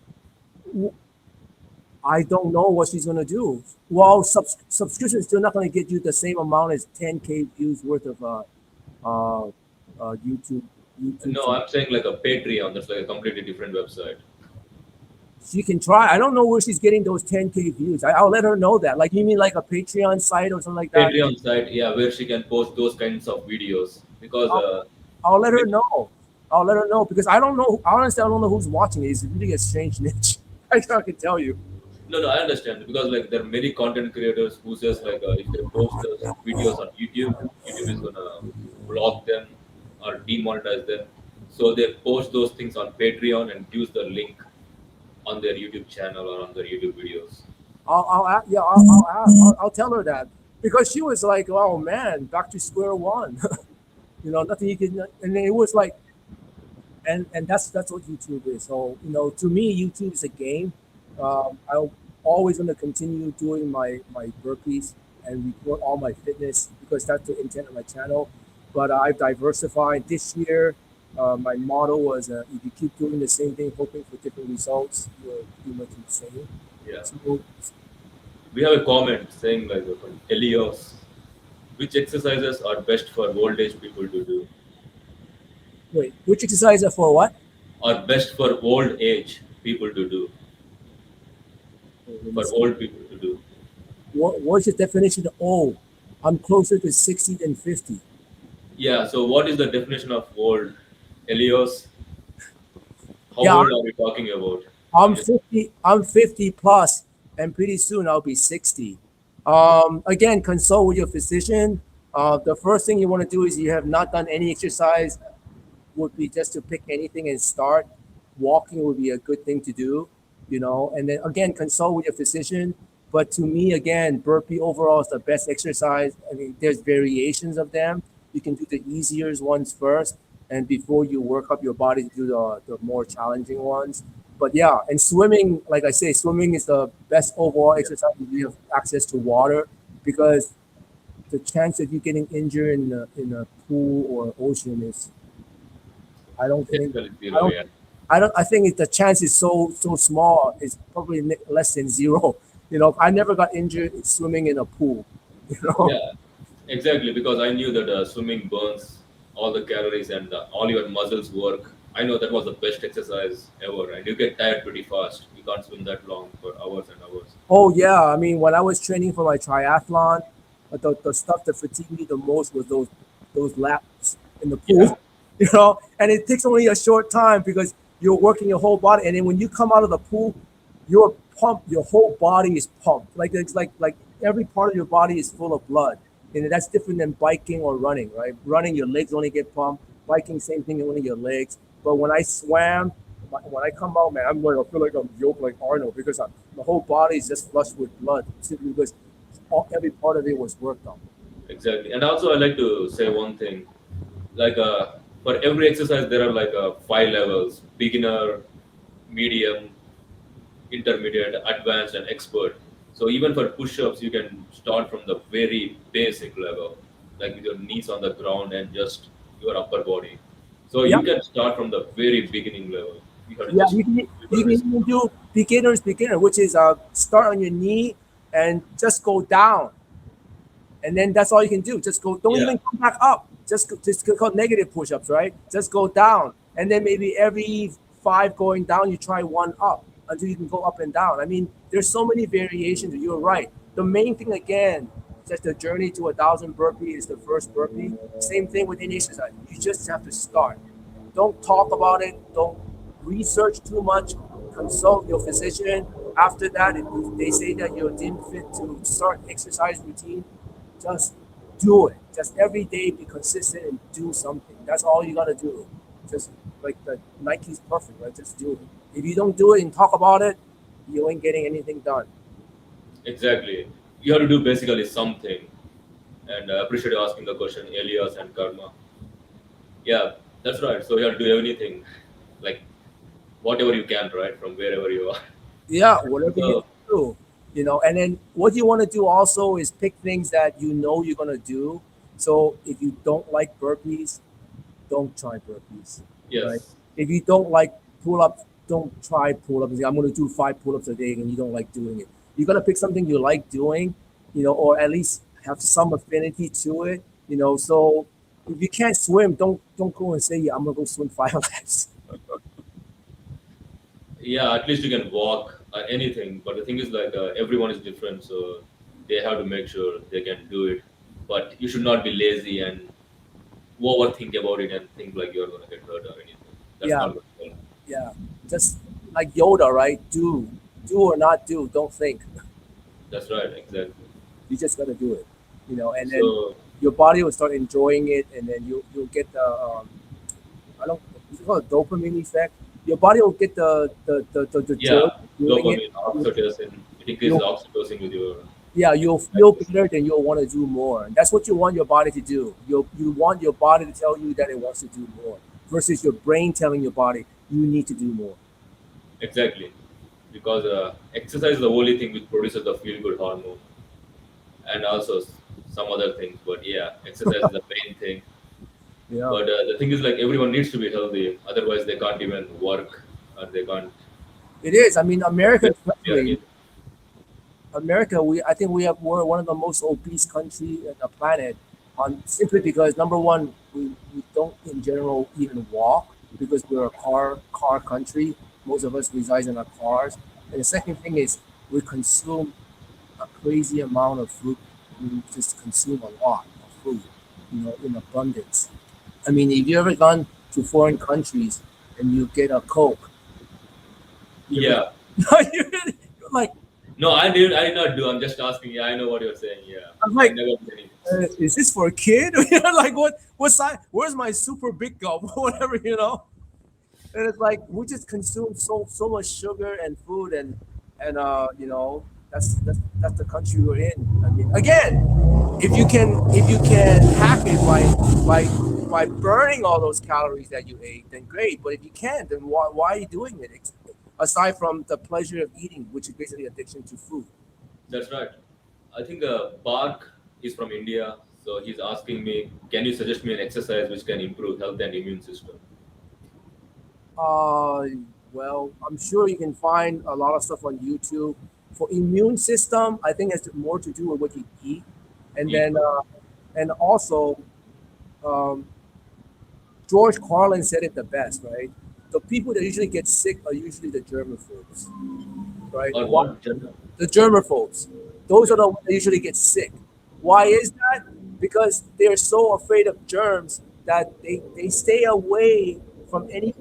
I don't know what she's gonna do. Well, subscription is still not gonna get you the same amount as 10K views worth of YouTube. No, I'm saying like a Patreon. That's like a completely different website. She can try. I don't know where she's getting those 10K views. I'll let her know that. Like, you mean like a Patreon site or something like that? Patreon site, yeah, where she can post those kinds of videos because I'll let her know. I'll let her know because I don't know. Honestly, I don't know who's watching it. It's really a strange niche. I can tell you. no, I understand because like there are many content creators who says like if they post those videos on YouTube, YouTube is gonna block them or demonetize them. So they post those things on Patreon and use the link on their YouTube channel or on their YouTube videos. I'll tell her that because she was like, oh man, back to square one. Nothing you can. And then it was like, and that's what YouTube is. So to me, YouTube is a game. I'm always going to continue doing my burpees and report all my fitness because that's the intent of my channel. But I've diversified this year. My motto was, if you keep doing the same thing, hoping for different results, you're pretty much insane. Yeah. So, We have a comment saying like from Elios, which exercises are best for old age people to do? wait, which exercise are for what? Are best for old age people to do? For old people to do. What's the definition of old? I'm closer to 60 than 50. Yeah. So what is the definition of old, Elios? How Yeah, old are we talking about? I'm 50. I'm 50 plus, and pretty soon I'll be 60. Again, consult with your physician. The first thing you want to do is you have not done any exercise, would be just to pick anything and start. Walking would be a good thing to do, and then again, consult with your physician. But to me, again, burpee overall is the best exercise. I mean, there's variations of them. You can do the easier ones first, and before you work up your body to do the more challenging ones. But yeah, and swimming, like I say, swimming is the best overall exercise if you have access to water, because the chance of you getting injured in a pool or ocean is, I don't think, Basically I zero, don't, yeah. I think the chance is so small. It's probably less than zero. I never got injured swimming in a pool. Yeah, exactly. Because I knew that swimming burns all the calories and all your muscles work I know that was the best exercise ever, and you get tired pretty fast. You can't swim that long for hours and hours. Oh yeah, I mean when I was training for my triathlon, the stuff that fatigued me the most was those laps in the Yeah, pool, and it takes only a short time because you're working your whole body, and then when you come out of the pool, you're pumped. Your whole body is pumped. Like it's like every part of your body is full of blood, and that's different than biking or running. Right? Running, your legs only get pumped. Biking, same thing, only your legs. But when I swam, when I come out, man, I feel like I'm yoked like Arnold because the whole body is just flushed with blood simply because every part of it was worked on. exactly. And also, I like to say one thing. Like for every exercise, there are like five levels: beginner, medium, intermediate, advanced, and expert. So even for push-ups, you can start from the very basic level, like with your knees on the ground and just your upper body. So Yeah, you can start from the very beginning level. You have to yeah. just You can even do beginner, which is start on your knee and just go down, and then that's all you can do. Just go. Don't yeah, even come back up. Just go negative push-ups, right? Just go down, and then maybe every five going down, you try one up until you can go up and down. I mean, there's so many variations. You're right. The main thing again, just the journey to 1,000 burpee is the first burpee. Same thing with any exercise. You just have to start. Don't talk about it. Don't research too much. Consult your physician. After that, if they say that you're deemed fit to start exercise routine, just do it. Just every day be consistent and do something. That's all you gotta do. Just like the Nike's perfect, right? Just do it. If you don't do it and talk about it, you ain't getting anything done. exactly. You have to do basically something. And I appreciate you asking the question, Elias and Karma. Yeah, that's right. So you have to do anything, like whatever you can, right, from wherever you are. Yeah, whatever you So can do, And then what you want to do also is pick things that you know you're gonna do. So if you don't like burpees, don't try burpees, right? yes, If you don't like pull-ups, don't try pull-ups. I'm going to do 5 pull-ups a day and you don't like doing it. You got to pick something you like doing, or at least have some affinity to it, So if you can't swim, don't go and say, yeah, I'm going to go swim 5 laps. yeah, at least you can walk or anything. But the thing is, like, everyone is different, so they have to make sure they can do it. But you should not be lazy and overthink about it and think like you're gonna get hurt or anything. That's Yeah, not good. At all. yeah. Just like Yoda, right? Do or not do. Don't think. That's right, exactly. You just got to do it, and then So your body will start enjoying it, and then you'll get the I don't it's called dopamine effect. Your body will get the joy yeah, of doing it. dopamine, oxytocin, it increases You'll oxytocin with your Yeah, you'll feel better, then you'll want to do more. And that's what you want your body to do. You want your body to tell you that it wants to do more, versus your brain telling your body you need to do more. exactly because exercise is the only thing which produces the feel good hormone and also some other things. But yeah, exercise is the main thing. Yeah, But the thing is, like, everyone needs to be healthy, otherwise they can't even work or they can't. it is. I mean, America Yes, yeah, especially. America, I think we're one of the most obese country on the planet, on simply because number one, we don't in general even walk because we're a car country. Most of us reside in our cars, and the second thing is we consume a crazy amount of food. We just consume a lot of food, in abundance. I mean, if you ever gone to foreign countries and you get a Coke, you're yeah. you're like, No, I did not do. I'm just asking. Yeah, I know what you're saying. Yeah, I'm I like, never did any. is this for a kid? Like what size? Where's my super big gulp? Whatever. And it's like we just consume so much sugar and food and that's the country we're in. I mean, again, if you can hack it by burning all those calories that you ate, then great. But if you can't, then why are you doing it? Aside from the pleasure of eating, which is basically addiction to food. That's right. I think Park is from India, so he's asking me, can you suggest me an exercise which can improve health and immune system? Uh, well, I'm sure you can find a lot of stuff on YouTube. For immune system, I think it's more to do with what you eat, and Eat then food. and also um, George Carlin said it the best, right? the people that usually get sick are usually the germaphobes, right? Or what? General? The germaphobes. Those are Okay. the ones that usually get sick. Why is that? Because they're so afraid of germs that they stay away from any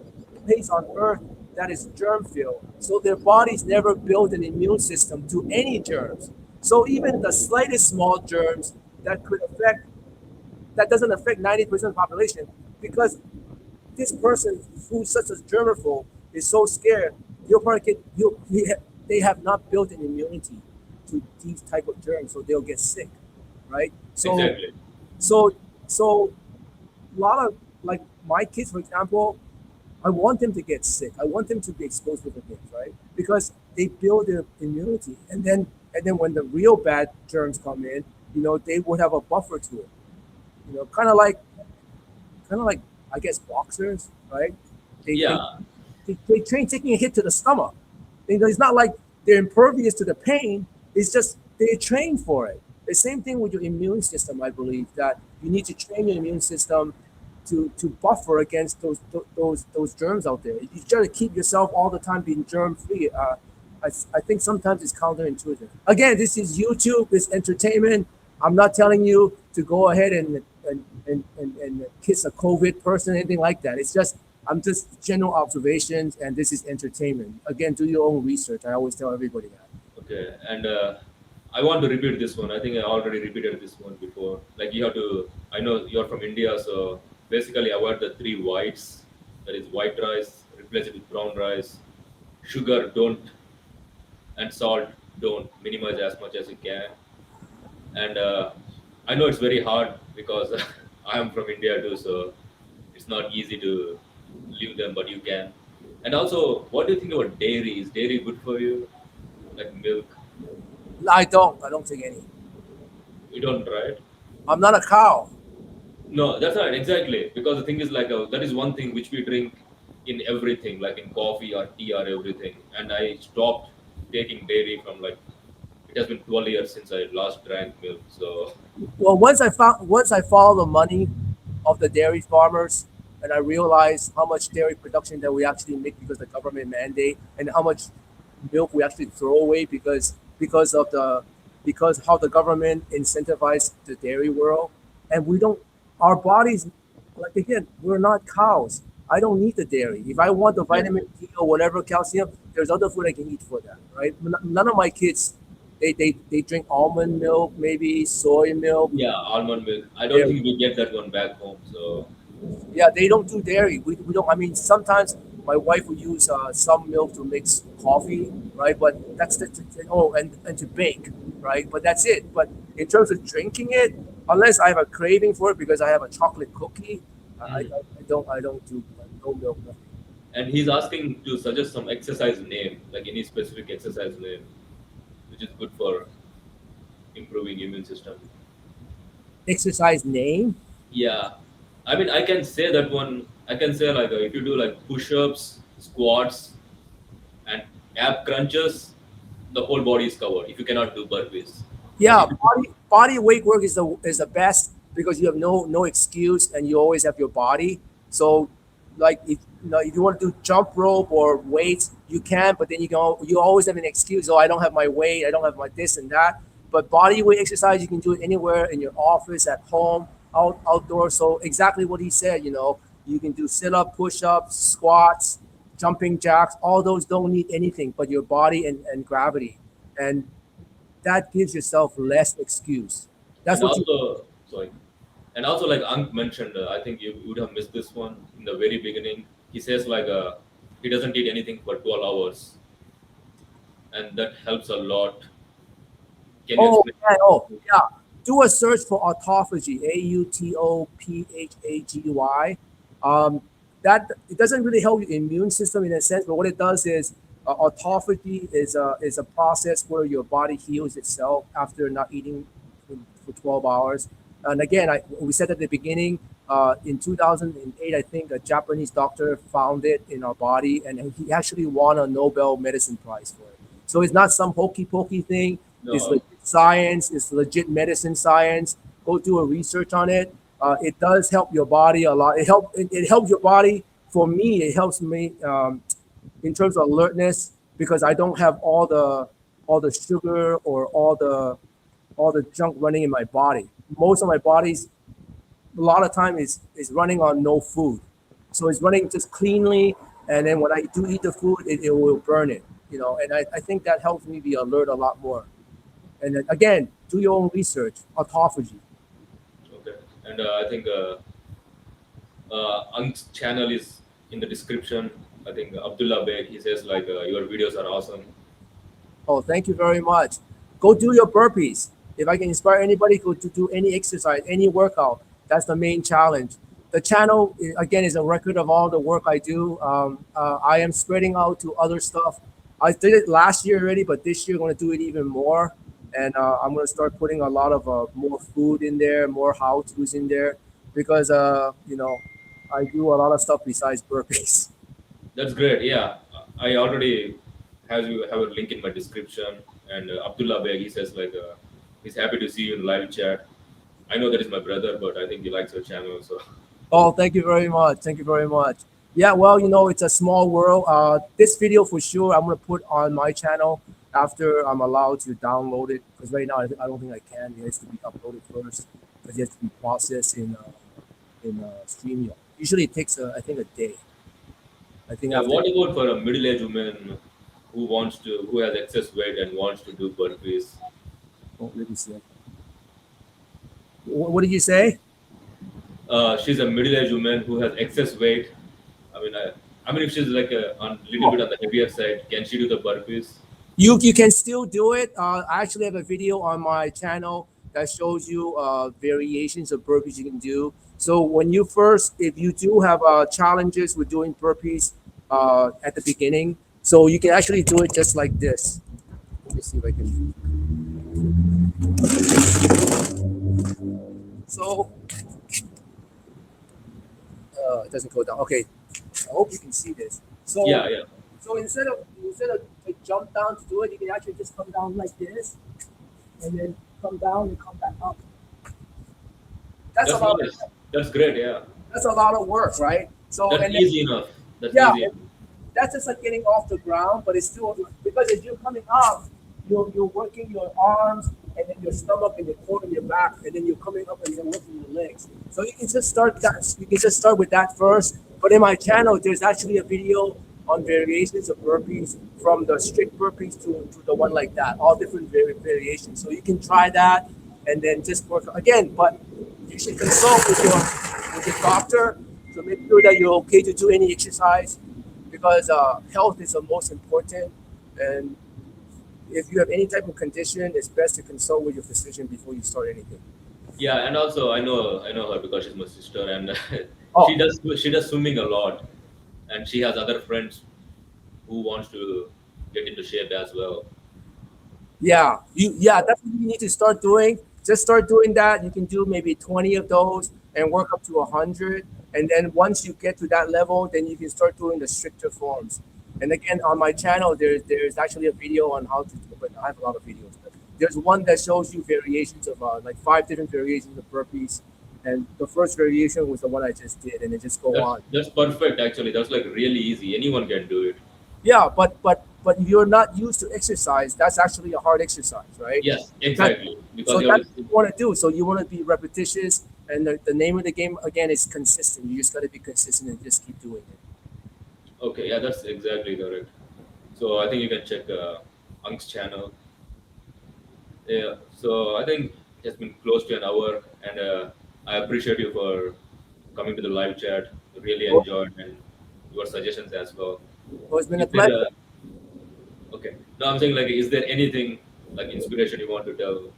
place on earth that is germ filled. So their bodies never build an immune system to any germs. So even the slightest small germs that could affect that doesn't affect 90% of the population because this person who's such a germaphobe is so scared, he'll probably get they have not built an immunity to these type of germs, so they'll get sick, right? Exactly. So a lot of like my kids, for example, I want them to get sick. I want them to be exposed to the things, right? Because they build their immunity, and then when the real bad germs come in, they would have a buffer to it. Kind of like I guess boxers, right? They they, Yeah, they train taking a hit to the stomach. It's not like they're impervious to the pain. It's just they train for it. The same thing with your immune system, I believe that you need to train your immune system to buffer against those germs out there. You try to keep yourself all the time being germ free. I think sometimes it's counterintuitive. Again, this is YouTube. It's entertainment. I'm not telling you to go ahead and kiss a COVID person, anything like that. I'm just general observations, and this is entertainment. Again, do your own research. I always tell everybody that. okay. And I want to repeat this one. I think I already repeated this one before. Like you have to, I know you're from India, so basically avoid the three whites. That is white rice, replace it with brown rice. Sugar, don't, and salt, don't. Minimize as much as you can. And I know it's very hard because I am from India too, so it's not easy to leave them, but you can. And also, what do you think about dairy? Is dairy good for you? Like milk? I don't. I don't take any. You don't, right? I'm not a cow. No, that's right, exactly. Because the thing is, like, that is one thing which we drink in everything, like in coffee or tea or everything. And I stopped taking dairy from like, it has been 12 years since I last drank milk. So, Well, once I follow the money of the dairy farmers, and I realize how much dairy production that we actually make because the government mandate, and how much milk we actually throw away because how the government incentivized the dairy world, and we don't our bodies like again we're not cows. I don't need the dairy. If I want the yeah, vitamin D or whatever calcium, there's other food I can eat for that, right? None of my kids they drink almond milk, maybe soy milk. yeah, almond milk. I don't Dairy. think we get that one back home. So, Yeah, they don't do dairy. We don't. I mean, sometimes my wife will use some milk to mix coffee, right? But that's and to bake, right? But that's it. But in terms of drinking it, unless I have a craving for it because I have a chocolate cookie, mm. I don't do no milk. Nothing. And he's asking to suggest some exercise name, like any specific exercise name, which is good for improving immune system. Exercise name? Yeah, I mean, I can say that one. I can say like if you do like push-ups, squats, and ab crunches, the whole body is covered. If you cannot do burpees, but Yeah, if you, body weight work is the best because you have no excuse and you always have your body. So like if you want to do jump rope or weights, you can, but then you always have an excuse. Oh, I don't have my weight, I don't have my this and that. But body weight exercise you can do it anywhere in your office, at home, outdoors. So exactly what he said, you can do sit up, push ups, squats, jumping jacks, all those don't need anything but your body and gravity. And that gives yourself less excuse. That's and what you. also sorry, and also like Ankh mentioned, I think you would have missed this one in the very beginning. He says like he doesn't eat anything for 12 hours, and that helps a lot. Can you Oh explain? yeah, yeah. Do a search for autophagy, AUTOPHAGY. Um, that it doesn't really help your immune system in a sense, but what it does is autophagy is a process where your body heals itself after not eating for 12 hours. And again, we said at the beginning, in 2008, I think a Japanese doctor found it in our body, and he actually won a Nobel Medicine Prize for it. So it's not some hokey pokey thing. It's No, legit science. It's legit medicine science. Go do a research on it. It does help your body a lot. It helps your body for me, it helps me in terms of alertness because I don't have all the sugar or all the junk running in my body. Most of my body's a lot of time is running on no food, so it's running just cleanly. And then when I do eat the food, it will burn it, And I think that helps me be alert a lot more. And then again, do your own research, autophagy. Okay. And I think Ank's channel is in the description. I think Abdullah Beg, he says like your videos are awesome. Oh, thank you very much. Go do your burpees. If I can inspire anybody, go to do any exercise, any workout. That's the main challenge. The channel, again, is a record of all the work I do. I am spreading out to other stuff. I did it last year already, but this year I'm going to do it even more. And I'm going to start putting a lot of more food in there, more how-tos in there, because, I do a lot of stuff besides burpees. That's great. Yeah, I already have a link in my description. And Abdullah Beg, he says like he's happy to see you in live chat. I know that is my brother, but I think he likes your channel. So Oh, thank you very much. Thank you very much. Yeah, well, it's a small world. This video for sure I'm going to put on my channel after I'm allowed to download it, because right now I don't think I can. It has to be uploaded first because it has to be processed in StreamYard. Usually it takes, I think, a day. I think yeah, after. what about for a middle-aged woman who has excess weight and wants to do burpees? Oh, let me see. What did you say? She's a middle-aged woman who has excess weight. I mean, if she's like on little bit on the heavier side, can she do the burpees? You can still do it. I actually have a video on my channel that shows you variations of burpees you can do. So if you do have challenges with doing burpees at the beginning, so you can actually do it just like this. Let me see if I can. So it doesn't go down. Okay, I hope you can see this. So Yeah, yeah. So instead of to jump down to do it, you can actually just come down like this, and then come down and come back up. That's a That's lot. nice. That's great. Yeah, That's a lot of work, right? So that's and then, easy enough. That's yeah, easy. that's just like getting off the ground, but it's still because as you're coming up, you're working your arms and then your stomach and your core and your back, and then you're coming up and you're working your legs. So you can just start that. You can just start with that first. But in my channel, there's actually a video on variations of burpees, from the strict burpees to the one like that, all different variations. So you can try that and then just work again. But you should consult with your doctor to make sure that you're okay to do any exercise, because health is the most important. And if you have any type of condition, it's best to consult with your physician before you start anything. Yeah, and also I know her because she's my sister, and Oh. she does swimming a lot, and she has other friends who wants to get into shape as well. Yeah, that's what you need to start doing. Just start doing that. You can do maybe 20 of those and work up to 100. And then once you get to that level, then you can start doing the stricter forms. And again, on my channel, there's actually a video on how to do it, but I have a lot of videos. But there's one that shows you variations of like 5 different variations of burpees. And the first variation was the one I just did, and it just go on. That's perfect. Actually, that's like really easy. Anyone can do it. Yeah, but if you're not used to exercise, that's actually a hard exercise, right? Yes, exactly. Because So you that's have what you want to do. So you want to be repetitious, and the name of the game again is consistent. You just got to be consistent and just keep doing it. okay, yeah, that's exactly correct. So I think you can check Ank's channel. Yeah. So I think it's been close to an hour, and I appreciate you for coming to the live chat. Really enjoyed and your suggestions as well. Well, it's been a Is there pleasure. okay. No, I'm saying like, is there anything like inspiration you want to tell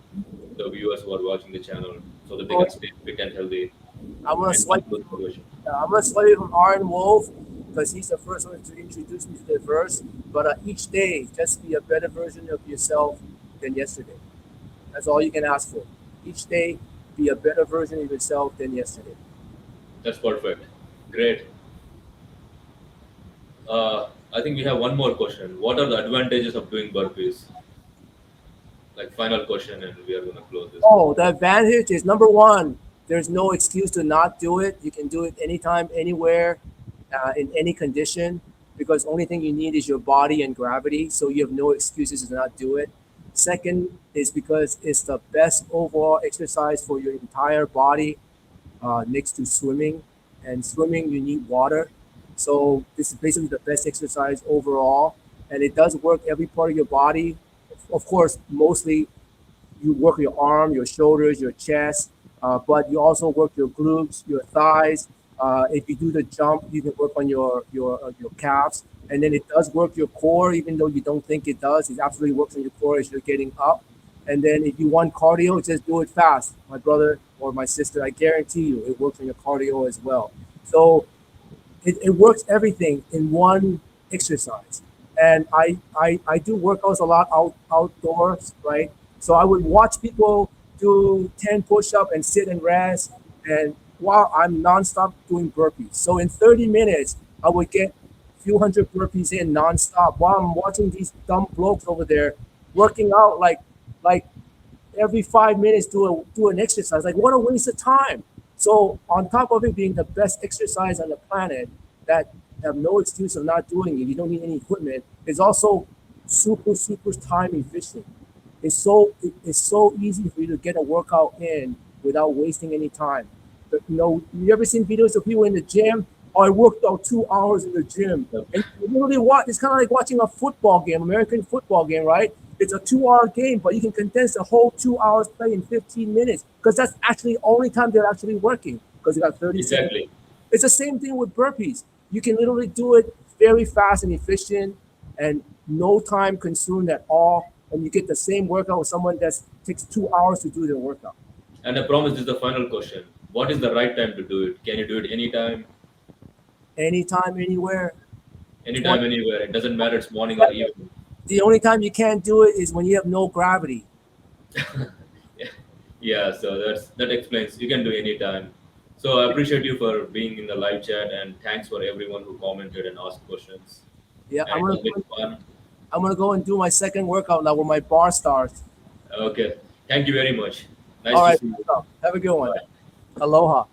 the viewers who are watching the channel so that they can stay fit and healthy? I'm gonna And swipe. good motivation? I'm gonna swipe it from Aaron Wolf because he's the first one to introduce me to the verse. But each day, just be a better version of yourself than yesterday. That's all you can ask for. Each day, be a better version of yourself than yesterday. That's perfect. Great. I think we have one more question. What are the advantages of doing burpees? Like final question, and we are gonna close this. Oh, the advantage is number one, there's no excuse to not do it. You can do it anytime, anywhere. in any condition, because only thing you need is your body and gravity, so you have no excuses to not do it. Second is because it's the best overall exercise for your entire body, next to swimming. And swimming, you need water. So this is basically the best exercise overall. And it does work every part of your body. Of course, mostly you work your arm, your shoulders, your chest, but you also work your glutes, your thighs. If you do the jump, you can work on your calves. And then it does work your core, even though you don't think it does. It absolutely works on your core as you're getting up. And then if you want cardio, just do it fast. My brother or my sister, I guarantee you, it works on your cardio as well. So it works everything in one exercise. And I do workouts a lot outdoors, right? So I would watch people do 10 push-up and sit and rest. And while I'm nonstop doing burpees. So in 30 minutes, I would get a few hundred burpees in nonstop while I'm watching these dumb blokes over there working out like every 5 minutes do an exercise. Like, what a waste of time. So on top of it being the best exercise on the planet that have no excuse of not doing it, you don't need any equipment, it's also super time efficient. It's so easy for you to get a workout in without wasting any time. But, you ever seen videos of people in the gym? Oh, I worked out 2 hours in the gym. And you literally watch, it's kind of like watching a football game, American football game, right? It's a 2-hour game, but you can condense the whole 2 hours play in 15 minutes because that's actually the only time they're actually working, because you got 30 Exactly. seconds. It's the same thing with burpees. You can literally do it very fast and efficient and no time consumed at all. And you get the same workout with someone that takes 2 hours to do their workout. And I promise this is the final question. What is the right time to do it? Can you do it anytime? Anytime, anywhere. Anytime, anywhere. It doesn't matter. It's morning or evening. The only time you can't do it is when you have no gravity. Yeah, so that explains. You can do anytime. So I appreciate you for being in the live chat, and thanks for everyone who commented and asked questions. Yeah, And it was fun. I'm gonna go and do my second workout now with my bar stars. Okay. Thank you very much. Nice All to right, see you. have a good one. Bye. Aloha.